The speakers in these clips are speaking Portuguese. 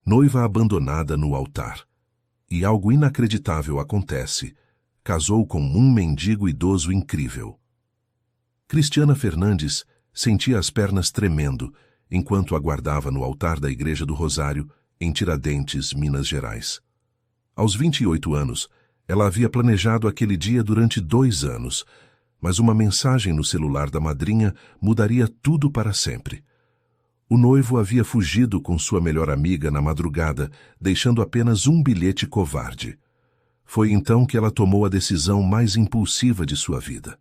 Noiva abandonada no altar. E algo inacreditável acontece. Casou com um mendigo idoso incrível. Cristiana Fernandes sentia as pernas tremendo enquanto aguardava no altar da Igreja do Rosário, em Tiradentes, Minas Gerais. Aos 28 anos, ela havia planejado aquele dia durante 2 anos, mas uma mensagem no celular da madrinha mudaria tudo para sempre. O noivo havia fugido com sua melhor amiga na madrugada, deixando apenas um bilhete covarde. Foi então que ela tomou a decisão mais impulsiva de sua vida.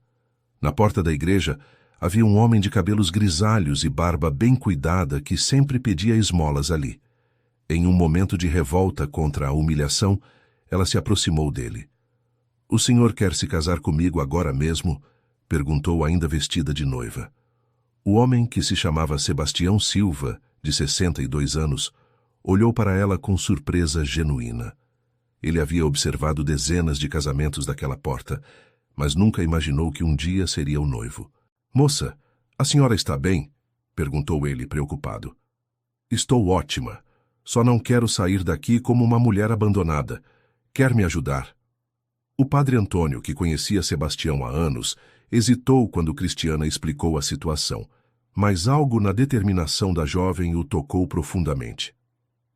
Na porta da igreja, havia um homem de cabelos grisalhos e barba bem cuidada que sempre pedia esmolas ali. Em um momento de revolta contra a humilhação, ela se aproximou dele. "O senhor quer se casar comigo agora mesmo?" perguntou ainda vestida de noiva. O homem, que se chamava Sebastião Silva, de 62 anos, olhou para ela com surpresa genuína. Ele havia observado dezenas de casamentos daquela porta, mas nunca imaginou que um dia seria o noivo. "Moça, a senhora está bem?" perguntou ele, preocupado. "Estou ótima. Só não quero sair daqui como uma mulher abandonada. Quer me ajudar?" O padre Antônio, que conhecia Sebastião há anos, hesitou quando Cristiana explicou a situação, mas algo na determinação da jovem o tocou profundamente.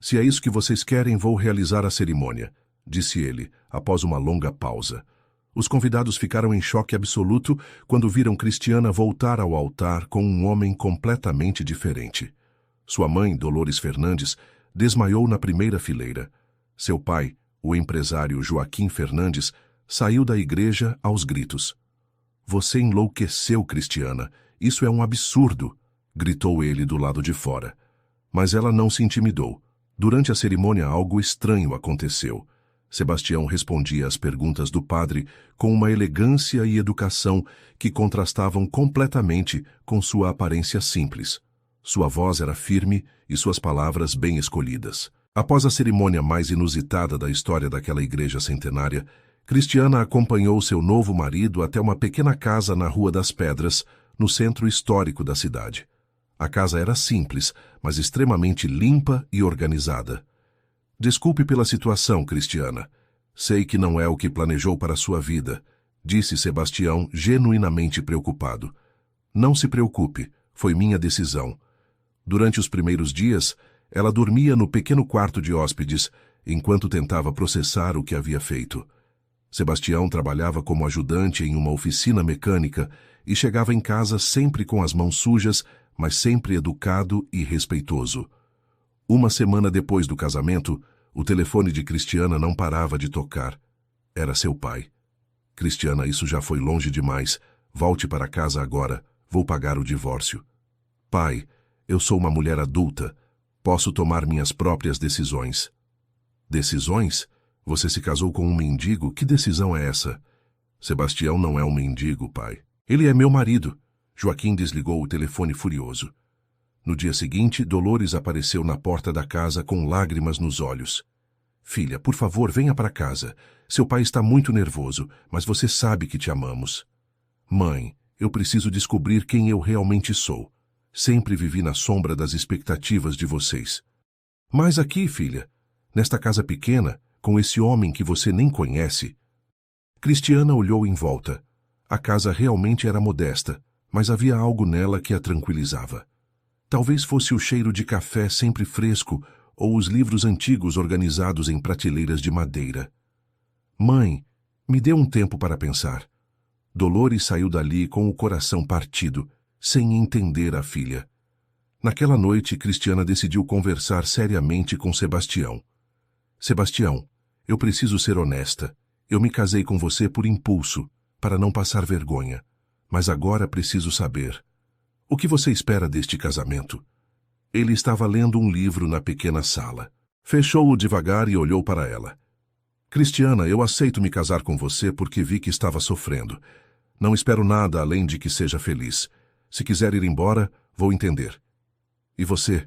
"Se é isso que vocês querem, vou realizar a cerimônia", disse ele, após uma longa pausa. Os convidados ficaram em choque absoluto quando viram Cristiana voltar ao altar com um homem completamente diferente. Sua mãe, Dolores Fernandes, desmaiou na primeira fileira. Seu pai, o empresário Joaquim Fernandes, saiu da igreja aos gritos. "Você enlouqueceu, Cristiana. Isso é um absurdo", gritou ele do lado de fora. Mas ela não se intimidou. Durante a cerimônia, algo estranho aconteceu. Sebastião respondia às perguntas do padre com uma elegância e educação que contrastavam completamente com sua aparência simples. Sua voz era firme e suas palavras bem escolhidas. Após a cerimônia mais inusitada da história daquela igreja centenária, Cristiana acompanhou seu novo marido até uma pequena casa na Rua das Pedras, no centro histórico da cidade. A casa era simples, mas extremamente limpa e organizada. "Desculpe pela situação, Cristiana. Sei que não é o que planejou para sua vida", disse Sebastião, genuinamente preocupado. "Não se preocupe, foi minha decisão." Durante os primeiros dias, ela dormia no pequeno quarto de hóspedes, enquanto tentava processar o que havia feito. Sebastião trabalhava como ajudante em uma oficina mecânica e chegava em casa sempre com as mãos sujas, mas sempre educado e respeitoso. Uma semana depois do casamento, o telefone de Cristiana não parava de tocar. Era seu pai. "Cristiana, isso já foi longe demais. Volte para casa agora. Vou pagar o divórcio." "Pai, eu sou uma mulher adulta. Posso tomar minhas próprias decisões." "Decisões? Você se casou com um mendigo? Que decisão é essa?" "Sebastião não é um mendigo, pai. Ele é meu marido." Joaquim desligou o telefone furioso. No dia seguinte, Dolores apareceu na porta da casa com lágrimas nos olhos. "Filha, por favor, venha para casa. Seu pai está muito nervoso, mas você sabe que te amamos." "Mãe, eu preciso descobrir quem eu realmente sou. Sempre vivi na sombra das expectativas de vocês." "Mas aqui, filha, nesta casa pequena, com esse homem que você nem conhece." Cristiana olhou em volta. A casa realmente era modesta, mas havia algo nela que a tranquilizava. Talvez fosse o cheiro de café sempre fresco ou os livros antigos organizados em prateleiras de madeira. "Mãe, me dê um tempo para pensar." Dolores saiu dali com o coração partido, sem entender a filha. Naquela noite, Cristiana decidiu conversar seriamente com Sebastião. "Sebastião, eu preciso ser honesta. Eu me casei com você por impulso, para não passar vergonha. Mas agora preciso saber. O que você espera deste casamento?" Ele estava lendo um livro na pequena sala. Fechou-o devagar e olhou para ela. "Cristiana, eu aceito me casar com você porque vi que estava sofrendo. Não espero nada além de que seja feliz. Se quiser ir embora, vou entender. E você?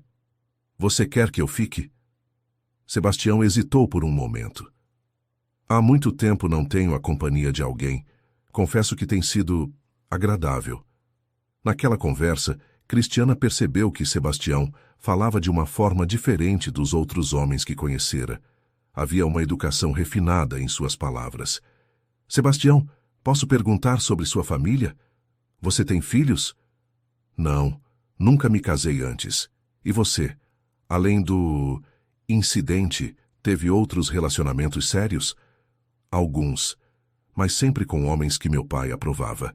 Você quer que eu fique?" Sebastião hesitou por um momento. "Há muito tempo não tenho a companhia de alguém. Confesso que tem sido agradável." Naquela conversa, Cristiana percebeu que Sebastião Falava de uma forma diferente dos outros homens que conhecera. Havia uma educação refinada em suas palavras. Sebastião, posso perguntar sobre sua família? Você tem filhos? Não, nunca me casei antes. E você? Além do incidente, teve outros relacionamentos sérios? Alguns, mas sempre com homens que meu pai aprovava.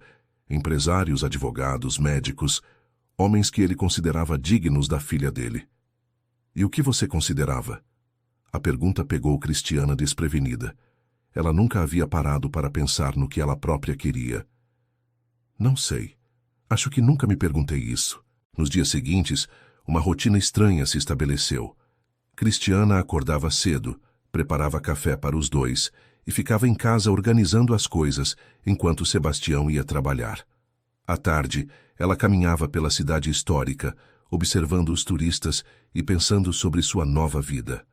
Empresários, advogados, médicos, homens que ele considerava dignos da filha dele. E o que você considerava? A pergunta pegou Cristiana desprevenida. Ela nunca havia parado para pensar no que ela própria queria. Não sei. Acho que nunca me perguntei isso. Nos dias seguintes, uma rotina estranha se estabeleceu. Cristiana acordava cedo, preparava café para os dois e ficava em casa organizando as coisas enquanto Sebastião ia trabalhar. À tarde, ela caminhava pela cidade histórica, observando os turistas e pensando sobre sua nova vida.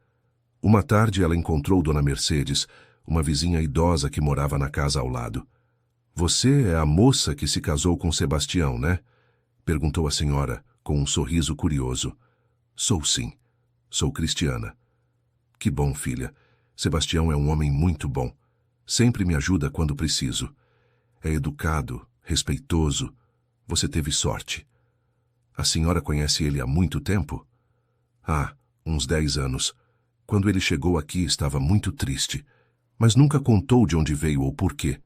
Uma tarde ela encontrou Dona Mercedes, uma vizinha idosa que morava na casa ao lado. Você é a moça que se casou com Sebastião, né? Perguntou a senhora, com um sorriso curioso. Sou sim. Sou Cristiana. Que bom, filha. Sebastião é um homem muito bom. Sempre me ajuda quando preciso. É educado, respeitoso. Você teve sorte. A senhora conhece ele há muito tempo? Ah, uns 10 anos. Quando ele chegou aqui estava muito triste, mas nunca contou de onde veio ou porquê.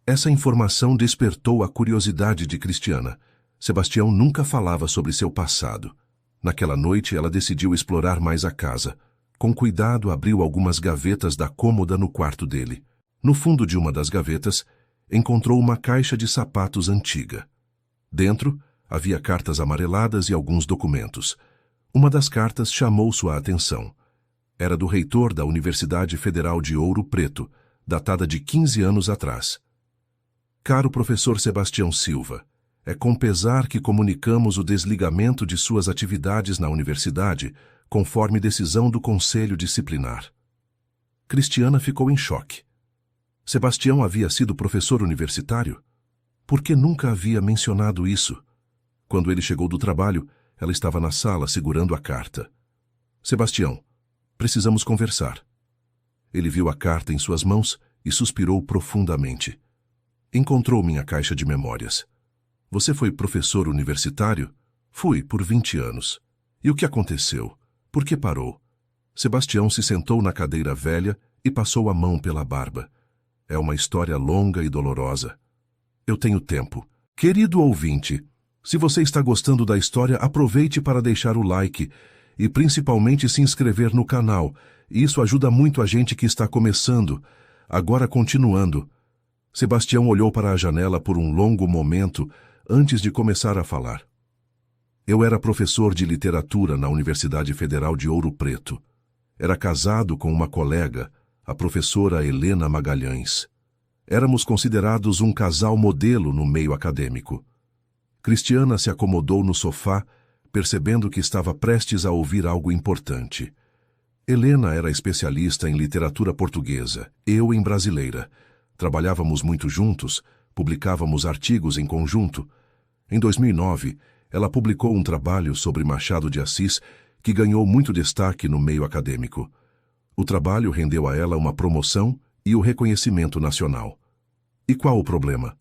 Essa informação despertou a curiosidade de Cristiana. Sebastião nunca falava sobre seu passado. Naquela noite ela decidiu explorar mais a casa. Com cuidado abriu algumas gavetas da cômoda no quarto dele. No fundo de uma das gavetas, encontrou uma caixa de sapatos antiga. Dentro, havia cartas amareladas e alguns documentos. Uma das cartas chamou sua atenção. Era do reitor da Universidade Federal de Ouro Preto, datada de 15 anos atrás. Caro professor Sebastião Silva, é com pesar que comunicamos o desligamento de suas atividades na universidade, conforme decisão do Conselho Disciplinar. Cristiana ficou em choque. Sebastião havia sido professor universitário? Por que nunca havia mencionado isso? Quando ele chegou do trabalho, ela estava na sala segurando a carta. Sebastião, precisamos conversar. Ele viu a carta em suas mãos e suspirou profundamente. Encontrou minha caixa de memórias. Você foi professor universitário? Fui, por 20 anos. E o que aconteceu? Por que parou? Sebastião se sentou na cadeira velha e passou a mão pela barba. É uma história longa e dolorosa. Eu tenho tempo. Querido ouvinte, se você está gostando da história, aproveite para deixar o like e principalmente se inscrever no canal. Isso ajuda muito a gente que está começando. Agora continuando. Sebastião olhou para a janela por um longo momento antes de começar a falar. Eu era professor de literatura na Universidade Federal de Ouro Preto. Era casado com uma colega, a professora Helena Magalhães. Éramos considerados um casal modelo no meio acadêmico. Cristiana se acomodou no sofá, percebendo que estava prestes a ouvir algo importante. Helena era especialista em literatura portuguesa, eu em brasileira. Trabalhávamos muito juntos, publicávamos artigos em conjunto. Em 2009, ela publicou um trabalho sobre Machado de Assis que ganhou muito destaque no meio acadêmico. O trabalho rendeu a ela uma promoção e o reconhecimento nacional. E qual o problema?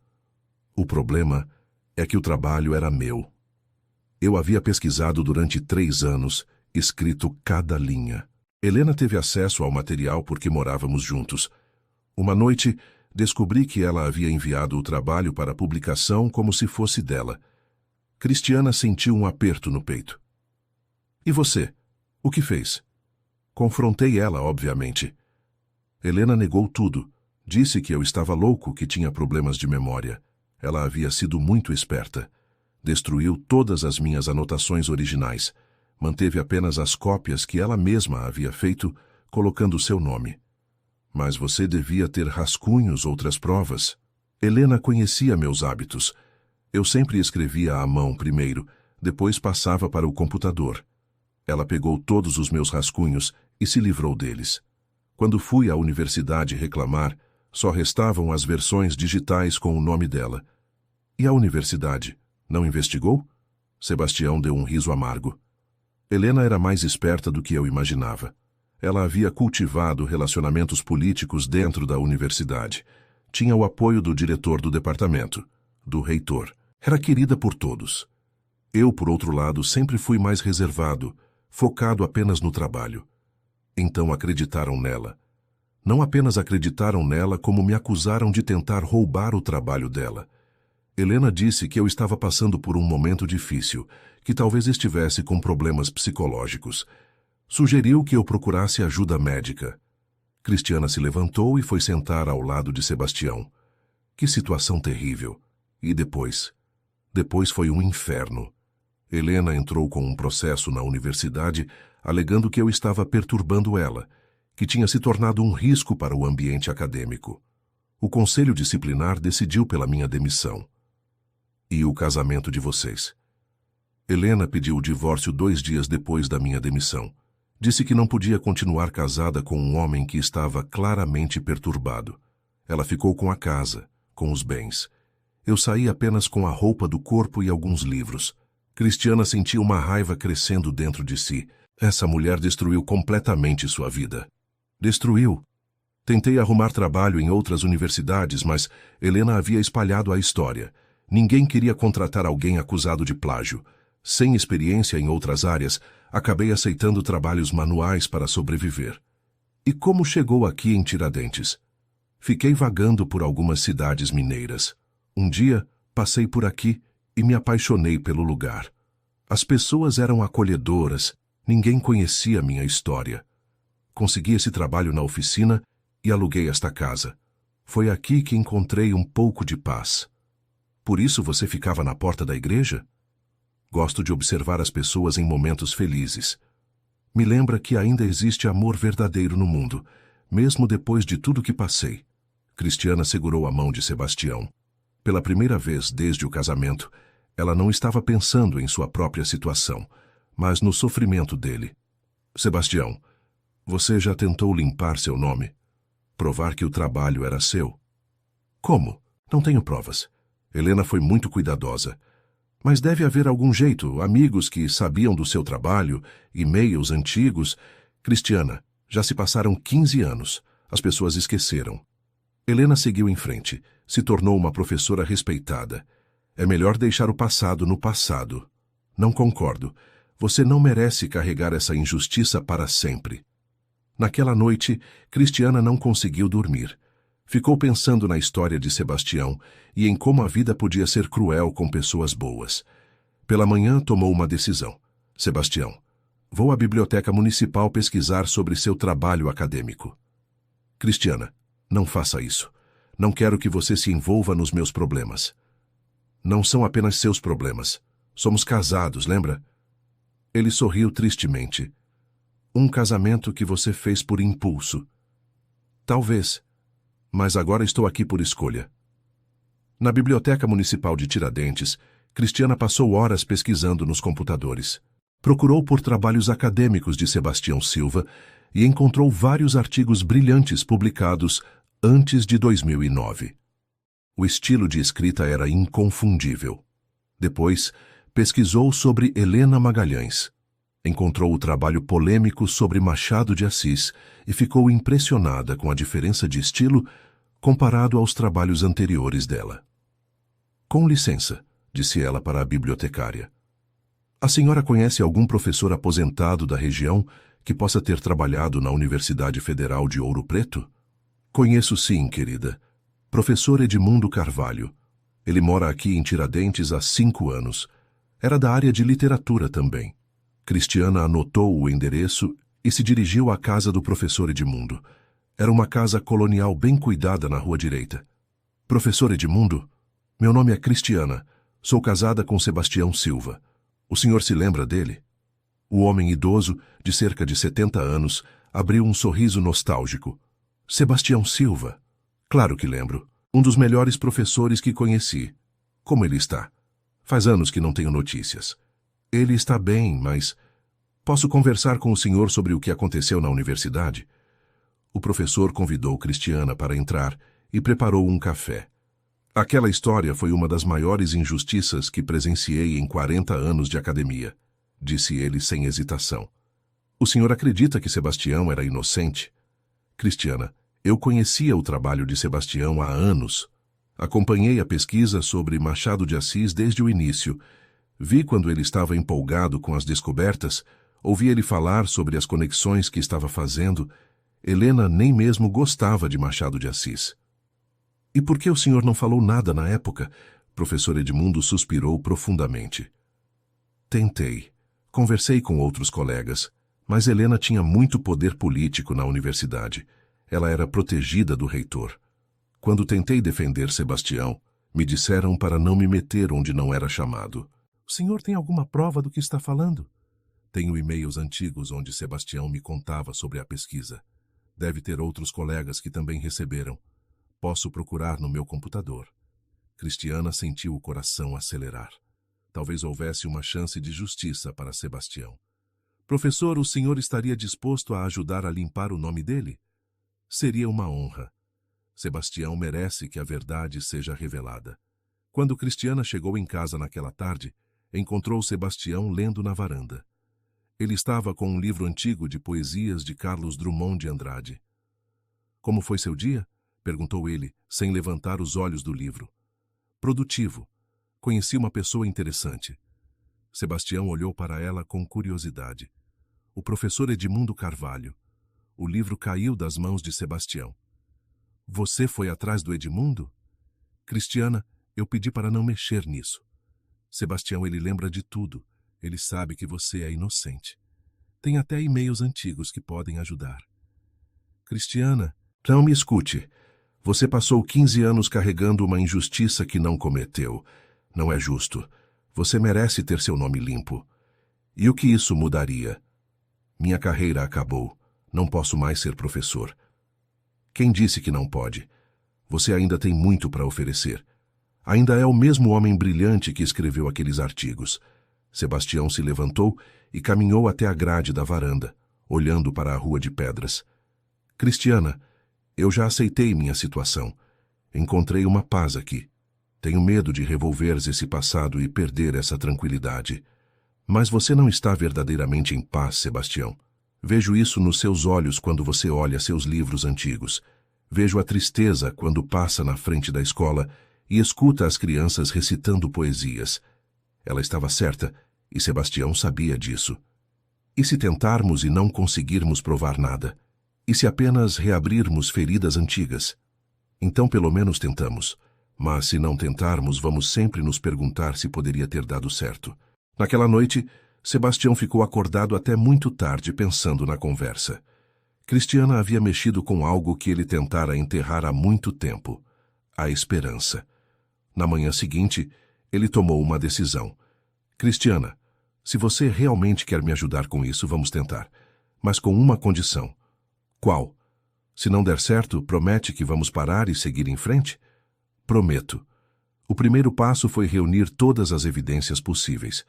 O problema é que o trabalho era meu. Eu havia pesquisado durante 3 anos, escrito cada linha. Helena teve acesso ao material porque morávamos juntos. Uma noite, descobri que ela havia enviado o trabalho para publicação como se fosse dela. Cristiana sentiu um aperto no peito. E você? O que fez? Confrontei ela, obviamente. Helena negou tudo. Disse que eu estava louco, que tinha problemas de memória. Ela havia sido muito esperta. Destruiu todas as minhas anotações originais. Manteve apenas as cópias que ela mesma havia feito, colocando seu nome. Mas você devia ter rascunhos, outras provas. Helena conhecia meus hábitos. Eu sempre escrevia à mão primeiro, depois passava para o computador. Ela pegou todos os meus rascunhos e se livrou deles. Quando fui à universidade reclamar, só restavam as versões digitais com o nome dela. E a universidade? Não investigou? Sebastião deu um riso amargo. Helena era mais esperta do que eu imaginava. Ela havia cultivado relacionamentos políticos dentro da universidade. Tinha o apoio do diretor do departamento, do reitor. Era querida por todos. Eu, por outro lado, sempre fui mais reservado, focado apenas no trabalho. Então acreditaram nela. Não apenas acreditaram nela, como me acusaram de tentar roubar o trabalho dela. Helena disse que eu estava passando por um momento difícil, que talvez estivesse com problemas psicológicos. Sugeriu que eu procurasse ajuda médica. Cristiana se levantou e foi sentar ao lado de Sebastião. Que situação terrível. E depois? Depois foi um inferno. Helena entrou com um processo na universidade, alegando que eu estava perturbando ela, que tinha se tornado um risco para o ambiente acadêmico. O conselho disciplinar decidiu pela minha demissão. E o casamento de vocês? Helena pediu o divórcio 2 dias depois da minha demissão. Disse que não podia continuar casada com um homem que estava claramente perturbado. Ela ficou com a casa, com os bens. Eu saí apenas com a roupa do corpo e alguns livros. Cristiana sentia uma raiva crescendo dentro de si. Essa mulher destruiu completamente sua vida. Destruiu. Tentei arrumar trabalho em outras universidades, mas Helena havia espalhado a história. Ninguém queria contratar alguém acusado de plágio. Sem experiência em outras áreas, acabei aceitando trabalhos manuais para sobreviver. E como chegou aqui em Tiradentes? Fiquei vagando por algumas cidades mineiras. Um dia, passei por aqui e me apaixonei pelo lugar. As pessoas eram acolhedoras, ninguém conhecia minha história. Consegui esse trabalho na oficina e aluguei esta casa. Foi aqui que encontrei um pouco de paz. Por isso você ficava na porta da igreja? Gosto de observar as pessoas em momentos felizes. Me lembra que ainda existe amor verdadeiro no mundo, mesmo depois de tudo que passei. Cristiana segurou a mão de Sebastião. Pela primeira vez desde o casamento, ela não estava pensando em sua própria situação, mas no sofrimento dele. Sebastião, você já tentou limpar seu nome? Provar que o trabalho era seu? Como? Não tenho provas. Helena foi muito cuidadosa. Mas deve haver algum jeito, amigos que sabiam do seu trabalho, e-mails antigos. Cristiana, já se passaram 15 anos. As pessoas esqueceram. Helena seguiu em frente. Se tornou uma professora respeitada. É melhor deixar o passado no passado. Não concordo. Você não merece carregar essa injustiça para sempre. Naquela noite, Cristiana não conseguiu dormir. Ficou pensando na história de Sebastião e em como a vida podia ser cruel com pessoas boas. Pela manhã, tomou uma decisão. Sebastião, vou à biblioteca municipal pesquisar sobre seu trabalho acadêmico. Cristiana, não faça isso. Não quero que você se envolva nos meus problemas. Não são apenas seus problemas. Somos casados, lembra? Ele sorriu tristemente. Um casamento que você fez por impulso. Talvez. Mas agora estou aqui por escolha. Na Biblioteca Municipal de Tiradentes, Cristiana passou horas pesquisando nos computadores. Procurou por trabalhos acadêmicos de Sebastião Silva e encontrou vários artigos brilhantes publicados antes de 2009. O estilo de escrita era inconfundível. Depois, pesquisou sobre Helena Magalhães. Encontrou o trabalho polêmico sobre Machado de Assis e ficou impressionada com a diferença de estilo comparado aos trabalhos anteriores dela. Com licença, disse ela para a bibliotecária. A senhora conhece algum professor aposentado da região que possa ter trabalhado na Universidade Federal de Ouro Preto? Conheço sim, querida. Professor Edmundo Carvalho. Ele mora aqui em Tiradentes há 5 anos. Era da área de literatura também. Cristiana anotou o endereço e se dirigiu à casa do professor Edmundo. Era uma casa colonial bem cuidada na rua direita. Professor Edmundo, meu nome é Cristiana. Sou casada com Sebastião Silva. O senhor se lembra dele? O homem idoso, de cerca de 70 anos, abriu um sorriso nostálgico. Sebastião Silva. Claro que lembro. Um dos melhores professores que conheci. Como ele está? Faz anos que não tenho notícias. Ele está bem, mas... Posso conversar com o senhor sobre o que aconteceu na universidade? O professor convidou Cristiana para entrar e preparou um café. Aquela história foi uma das maiores injustiças que presenciei em 40 anos de academia. disse ele sem hesitação. O senhor acredita que Sebastião era inocente? Cristiana, eu conhecia o trabalho de Sebastião há anos. Acompanhei a pesquisa sobre Machado de Assis desde o início. Vi quando ele estava empolgado com as descobertas, ouvi ele falar sobre as conexões que estava fazendo. Helena nem mesmo gostava de Machado de Assis. E por que o senhor não falou nada na época? Professor Edmundo suspirou profundamente. Tentei. Conversei com outros colegas, mas Helena tinha muito poder político na universidade. Ela era protegida do reitor. Quando tentei defender Sebastião, me disseram para não me meter onde não era chamado. O senhor tem alguma prova do que está falando? Tenho e-mails antigos onde Sebastião me contava sobre a pesquisa. Deve ter outros colegas que também receberam. Posso procurar no meu computador. Cristiana sentiu o coração acelerar. Talvez houvesse uma chance de justiça para Sebastião. Professor, o senhor estaria disposto a ajudar a limpar o nome dele? Seria uma honra. Sebastião merece que a verdade seja revelada. Quando Cristiana chegou em casa naquela tarde, encontrou Sebastião lendo na varanda. Ele estava com um livro antigo de poesias de Carlos Drummond de Andrade. Como foi seu dia? Perguntou ele, sem levantar os olhos do livro. Produtivo. Conheci uma pessoa interessante. Sebastião olhou para ela com curiosidade. O professor Edmundo Carvalho. O livro caiu das mãos de Sebastião. Você foi atrás do Edmundo? Cristiana, eu pedi para não mexer nisso. Sebastião, ele lembra de tudo. Ele sabe que você é inocente. Tem até e-mails antigos que podem ajudar. Cristiana, não me escute. Você passou 15 anos carregando uma injustiça que não cometeu. Não é justo. Você merece ter seu nome limpo. E o que isso mudaria? Minha carreira acabou. Não posso mais ser professor. Quem disse que não pode? Você ainda tem muito para oferecer. Ainda é o mesmo homem brilhante que escreveu aqueles artigos. Sebastião se levantou e caminhou até a grade da varanda, olhando para a rua de pedras. Cristiana, eu já aceitei minha situação. Encontrei uma paz aqui. Tenho medo de revolver esse passado e perder essa tranquilidade. Mas você não está verdadeiramente em paz, Sebastião. Vejo isso nos seus olhos quando você olha seus livros antigos. Vejo a tristeza quando passa na frente da escola e escuta as crianças recitando poesias. Ela estava certa, e Sebastião sabia disso. E se tentarmos e não conseguirmos provar nada? E se apenas reabrirmos feridas antigas? Então pelo menos tentamos. Mas se não tentarmos, vamos sempre nos perguntar se poderia ter dado certo. Naquela noite, Sebastião ficou acordado até muito tarde pensando na conversa. Cristiana havia mexido com algo que ele tentara enterrar há muito tempo: a esperança. Na manhã seguinte, ele tomou uma decisão. Cristiana, se você realmente quer me ajudar com isso, vamos tentar. Mas com uma condição. Qual? Se não der certo, promete que vamos parar e seguir em frente? Prometo. O primeiro passo foi reunir todas as evidências possíveis.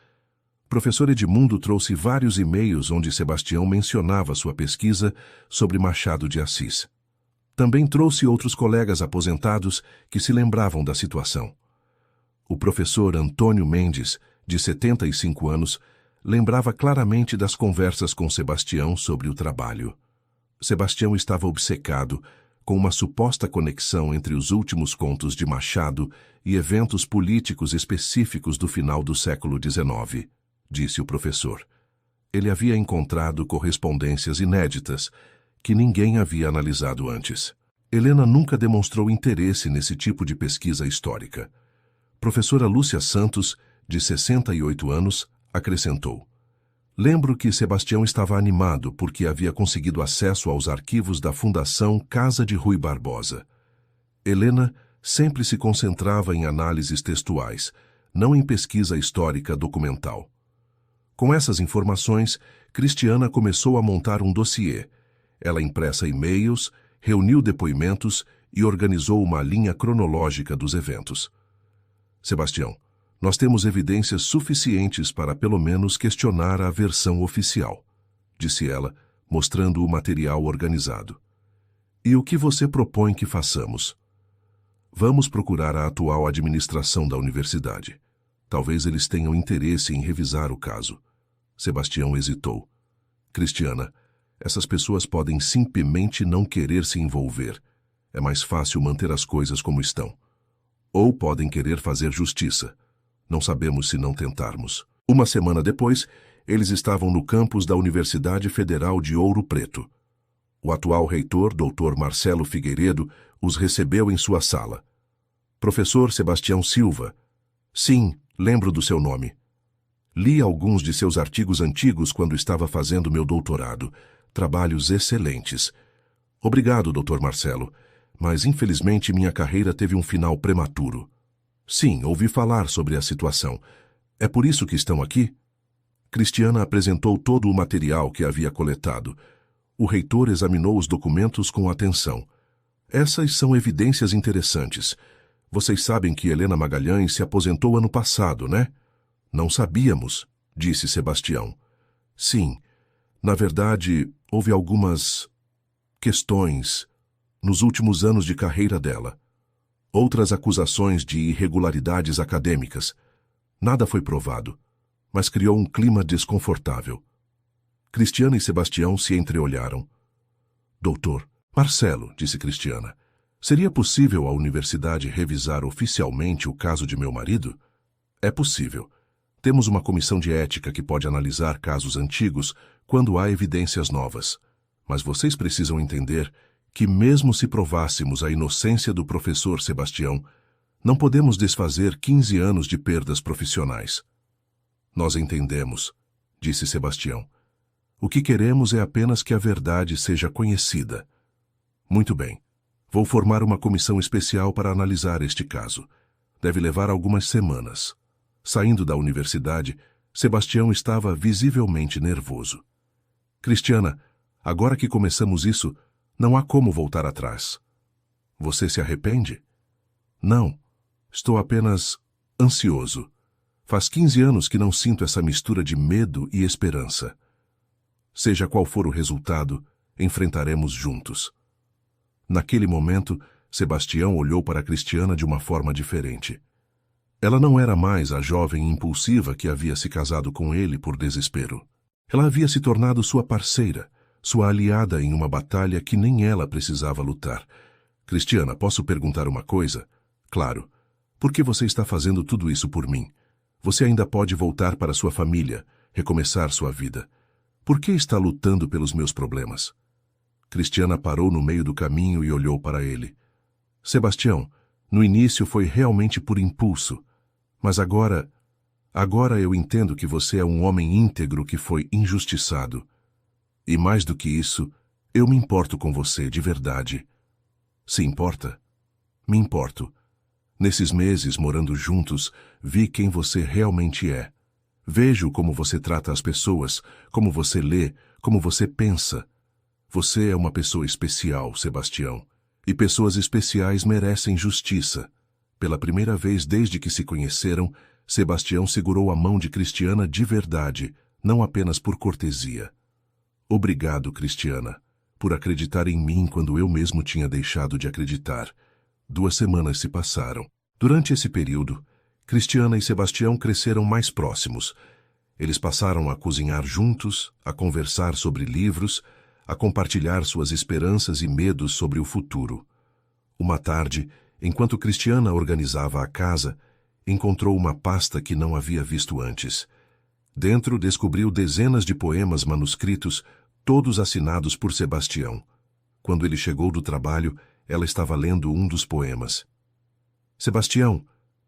Professor Edmundo trouxe vários e-mails onde Sebastião mencionava sua pesquisa sobre Machado de Assis. Também trouxe outros colegas aposentados que se lembravam da situação. O professor Antônio Mendes, de 75 anos, lembrava claramente das conversas com Sebastião sobre o trabalho. Sebastião estava obcecado com uma suposta conexão entre os últimos contos de Machado e eventos políticos específicos do final do século XIX, disse o professor. Ele havia encontrado correspondências inéditas que ninguém havia analisado antes. Helena nunca demonstrou interesse nesse tipo de pesquisa histórica. Professora Lúcia Santos, de 68 anos, acrescentou: lembro que Sebastião estava animado porque havia conseguido acesso aos arquivos da Fundação Casa de Rui Barbosa. Helena sempre se concentrava em análises textuais, não em pesquisa histórica documental. Com essas informações, Cristiana começou a montar um dossiê. Ela impressa e-mails, reuniu depoimentos e organizou uma linha cronológica dos eventos. Sebastião, nós temos evidências suficientes para pelo menos questionar a versão oficial, disse ela, mostrando o material organizado. E o que você propõe que façamos? Vamos procurar a atual administração da universidade. Talvez eles tenham interesse em revisar o caso. Sebastião hesitou. Cristiana, essas pessoas podem simplesmente não querer se envolver. É mais fácil manter as coisas como estão. Ou podem querer fazer justiça. Não sabemos se não tentarmos. Uma semana depois, eles estavam no campus da Universidade Federal de Ouro Preto. O atual reitor, Dr. Marcelo Figueiredo, os recebeu em sua sala. Professor Sebastião Silva. Sim, lembro do seu nome. Li alguns de seus artigos antigos quando estava fazendo meu doutorado. Trabalhos excelentes. Obrigado, Dr. Marcelo, mas infelizmente minha carreira teve um final prematuro. Sim, ouvi falar sobre a situação. É por isso que estão aqui? Cristiana apresentou todo o material que havia coletado. O reitor examinou os documentos com atenção. Essas são evidências interessantes. Vocês sabem que Helena Magalhães se aposentou ano passado, né? Não sabíamos, disse Sebastião. Sim, na verdade, houve algumas questões nos últimos anos de carreira dela. Outras acusações de irregularidades acadêmicas. Nada foi provado, mas criou um clima desconfortável. Cristiana e Sebastião se entreolharam. Doutor, Marcelo, disse Cristiana, seria possível a universidade revisar oficialmente o caso de meu marido? É possível. Temos uma comissão de ética que pode analisar casos antigos quando há evidências novas. Mas vocês precisam entender que mesmo se provássemos a inocência do professor Sebastião, não podemos desfazer 15 anos de perdas profissionais. Nós entendemos, disse Sebastião. O que queremos é apenas que a verdade seja conhecida. Muito bem. Vou formar uma comissão especial para analisar este caso. Deve levar algumas semanas. Saindo da universidade, Sebastião estava visivelmente nervoso. Cristiana, agora que começamos isso, não há como voltar atrás. Você se arrepende? Não. Estou apenas ansioso. Faz 15 anos que não sinto essa mistura de medo e esperança. Seja qual for o resultado, enfrentaremos juntos. Naquele momento, Sebastião olhou para Cristiana de uma forma diferente. Ela não era mais a jovem impulsiva que havia se casado com ele por desespero. Ela havia se tornado sua parceira, sua aliada em uma batalha que nem ela precisava lutar. Cristiana, posso perguntar uma coisa? Claro. Por que você está fazendo tudo isso por mim? Você ainda pode voltar para sua família, recomeçar sua vida. Por que está lutando pelos meus problemas? Cristiana parou no meio do caminho e olhou para ele. Sebastião, no início foi realmente por impulso, mas agora eu entendo que você é um homem íntegro que foi injustiçado. E mais do que isso, eu me importo com você de verdade. Se importa? Me importo. Nesses meses morando juntos, vi quem você realmente é. Vejo como você trata as pessoas, como você lê, como você pensa. Você é uma pessoa especial, Sebastião. E pessoas especiais merecem justiça. Pela primeira vez desde que se conheceram, Sebastião segurou a mão de Cristiana de verdade, não apenas por cortesia. Obrigado, Cristiana, por acreditar em mim quando eu mesmo tinha deixado de acreditar. 2 semanas se passaram. Durante esse período, Cristiana e Sebastião cresceram mais próximos. Eles passaram a cozinhar juntos, a conversar sobre livros, a compartilhar suas esperanças e medos sobre o futuro. Uma tarde, enquanto Cristiana organizava a casa, encontrou uma pasta que não havia visto antes. Dentro descobriu dezenas de poemas manuscritos, todos assinados por Sebastião. Quando ele chegou do trabalho, ela estava lendo um dos poemas. Sebastião,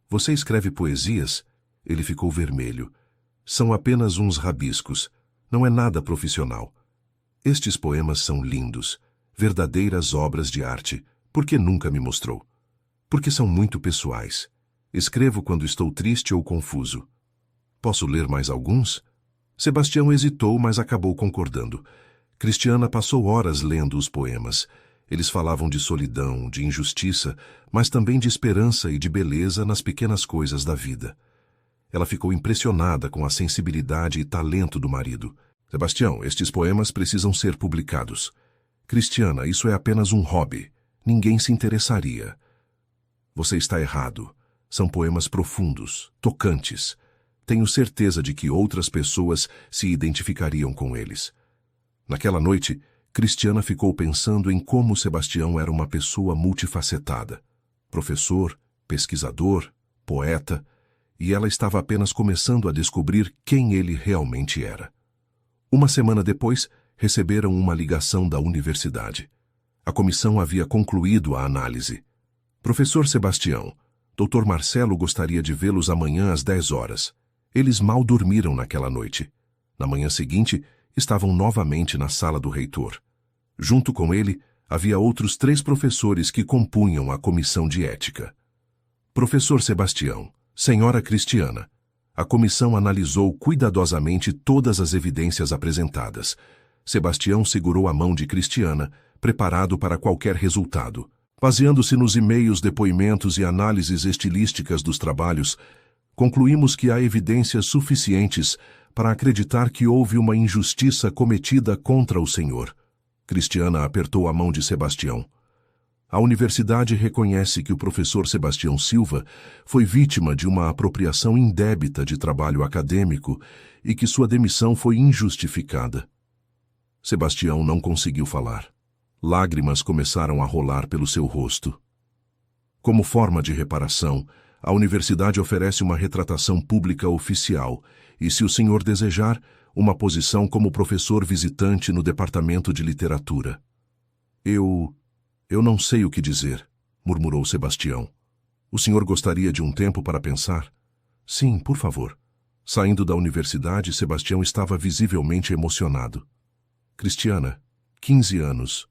você escreve poesias? Ele ficou vermelho. São apenas uns rabiscos. Não é nada profissional. Estes poemas são lindos, verdadeiras obras de arte. Por que nunca me mostrou? Porque são muito pessoais. Escrevo quando estou triste ou confuso. Posso ler mais alguns? Sebastião hesitou, mas acabou concordando. Cristiana passou horas lendo os poemas. Eles falavam de solidão, de injustiça, mas também de esperança e de beleza nas pequenas coisas da vida. Ela ficou impressionada com a sensibilidade e talento do marido. Sebastião, estes poemas precisam ser publicados. Cristiana, isso é apenas um hobby. Ninguém se interessaria. Você está errado. São poemas profundos, tocantes. tenho certeza de que outras pessoas se identificariam com eles. Naquela noite, Cristiana ficou pensando em como Sebastião era uma pessoa multifacetada. Professor, pesquisador, poeta, e ela estava apenas começando a descobrir quem ele realmente era. Uma semana depois, receberam uma ligação da universidade. A comissão havia concluído a análise. Professor Sebastião, Dr. Marcelo gostaria de vê-los amanhã às 10 horas. Eles mal dormiram naquela noite. Na manhã seguinte, estavam novamente na sala do reitor. Junto com ele, havia outros 3 professores que compunham a comissão de ética. Professor Sebastião, Senhora Cristiana, a comissão analisou cuidadosamente todas as evidências apresentadas. Sebastião segurou a mão de Cristiana, preparado para qualquer resultado. Baseando-se nos e-mails, depoimentos e análises estilísticas dos trabalhos, concluímos que há evidências suficientes para acreditar que houve uma injustiça cometida contra o senhor. Cristiana apertou a mão de Sebastião. A universidade reconhece que o professor Sebastião Silva foi vítima de uma apropriação indébita de trabalho acadêmico e que sua demissão foi injustificada. Sebastião não conseguiu falar. Lágrimas começaram a rolar pelo seu rosto. Como forma de reparação, a universidade oferece uma retratação pública oficial e, se o senhor desejar, uma posição como professor visitante no departamento de literatura. Eu não sei o que dizer, murmurou Sebastião. O senhor gostaria de um tempo para pensar? Sim, por favor. Saindo da universidade, Sebastião estava visivelmente emocionado. Cristiana, 15 anos.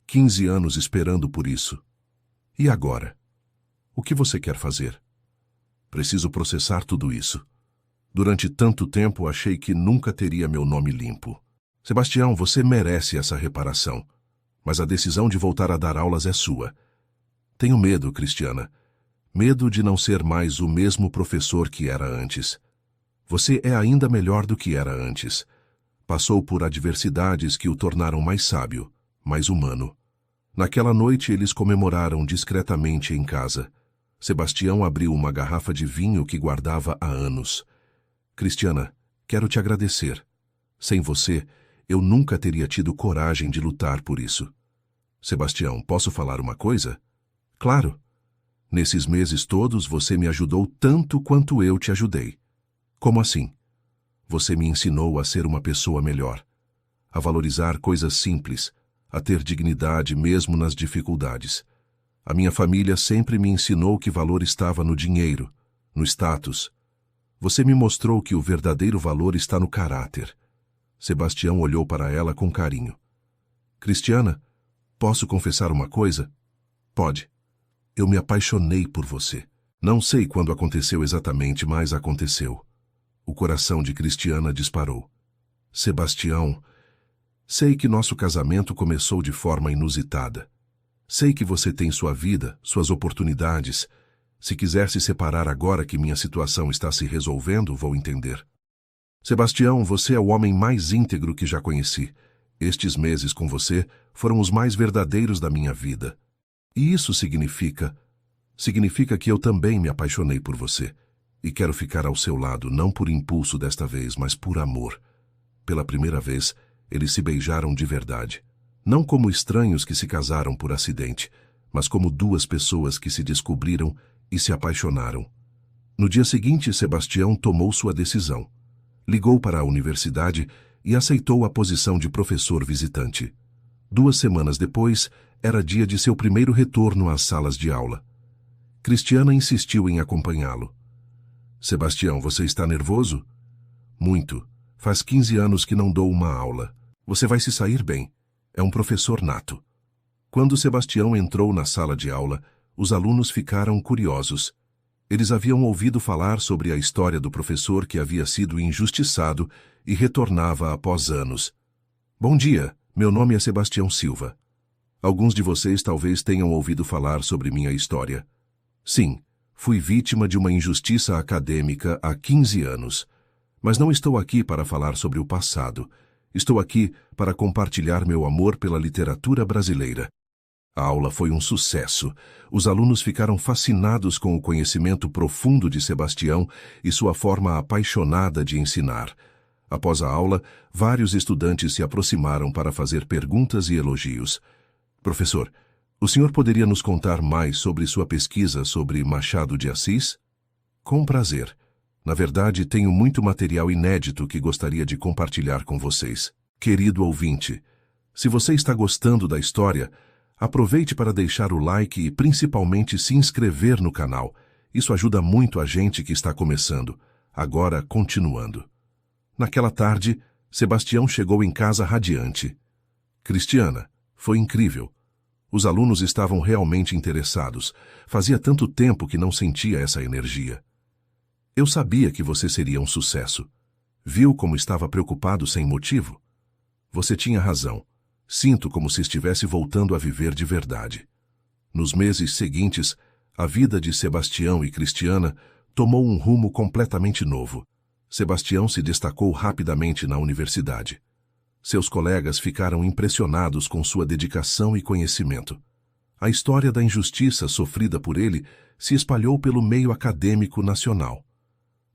15 anos esperando por isso. E agora? O que você quer fazer? Preciso processar tudo isso. Durante tanto tempo achei que nunca teria meu nome limpo. Sebastião, você merece essa reparação. Mas a decisão de voltar a dar aulas é sua. Tenho medo, Cristiana. Medo de não ser mais o mesmo professor que era antes. Você é ainda melhor do que era antes. Passou por adversidades que o tornaram mais sábio, mais humano. Naquela noite eles comemoraram discretamente em casa. Sebastião abriu uma garrafa de vinho que guardava há anos. Cristiana, quero te agradecer. Sem você, eu nunca teria tido coragem de lutar por isso. Sebastião, posso falar uma coisa? Claro. Nesses meses todos você me ajudou tanto quanto eu te ajudei. Como assim? Você me ensinou a ser uma pessoa melhor, a valorizar coisas simples, a ter dignidade mesmo nas dificuldades. A minha família sempre me ensinou que valor estava no dinheiro, no status. Você me mostrou que o verdadeiro valor está no caráter. Sebastião olhou para ela com carinho. Cristiana, posso confessar uma coisa? Pode. Eu me apaixonei por você. Não sei quando aconteceu exatamente, mas aconteceu. O coração de Cristiana disparou. Sebastião, sei que nosso casamento começou de forma inusitada. Sei que você tem sua vida, suas oportunidades. Se quiser se separar agora que minha situação está se resolvendo, vou entender. Sebastião, você é o homem mais íntegro que já conheci. Estes meses com você foram os mais verdadeiros da minha vida. E isso significa que eu também me apaixonei por você. E quero ficar ao seu lado, não por impulso desta vez, mas por amor. Pela primeira vez, eles se beijaram de verdade. Não como estranhos que se casaram por acidente, mas como duas pessoas que se descobriram e se apaixonaram. No dia seguinte, Sebastião tomou sua decisão. Ligou para a universidade e aceitou a posição de professor visitante. 2 semanas depois, era dia de seu primeiro retorno às salas de aula. Cristiana insistiu em acompanhá-lo. Sebastião, você está nervoso? Muito. Faz 15 anos que não dou uma aula. Você vai se sair bem. É um professor nato. Quando Sebastião entrou na sala de aula, os alunos ficaram curiosos. Eles haviam ouvido falar sobre a história do professor que havia sido injustiçado e retornava após anos. Bom dia, meu nome é Sebastião Silva. Alguns de vocês talvez tenham ouvido falar sobre minha história. Sim, fui vítima de uma injustiça acadêmica há 15 anos. Mas não estou aqui para falar sobre o passado. Estou aqui para compartilhar meu amor pela literatura brasileira. A aula foi um sucesso. Os alunos ficaram fascinados com o conhecimento profundo de Sebastião e sua forma apaixonada de ensinar. Após a aula, vários estudantes se aproximaram para fazer perguntas e elogios. Professor, o senhor poderia nos contar mais sobre sua pesquisa sobre Machado de Assis? Com prazer. Na verdade, tenho muito material inédito que gostaria de compartilhar com vocês. Querido ouvinte, se você está gostando da história, aproveite para deixar o like e principalmente se inscrever no canal. Isso ajuda muito a gente que está começando. Agora, continuando. Naquela tarde, Sebastião chegou em casa radiante. Cristiana, foi incrível. Os alunos estavam realmente interessados. Fazia tanto tempo que não sentia essa energia. Eu sabia que você seria um sucesso. Viu como estava preocupado sem motivo? Você tinha razão. Sinto como se estivesse voltando a viver de verdade. Nos meses seguintes, a vida de Sebastião e Cristiana tomou um rumo completamente novo. Sebastião se destacou rapidamente na universidade. Seus colegas ficaram impressionados com sua dedicação e conhecimento. A história da injustiça sofrida por ele se espalhou pelo meio acadêmico nacional.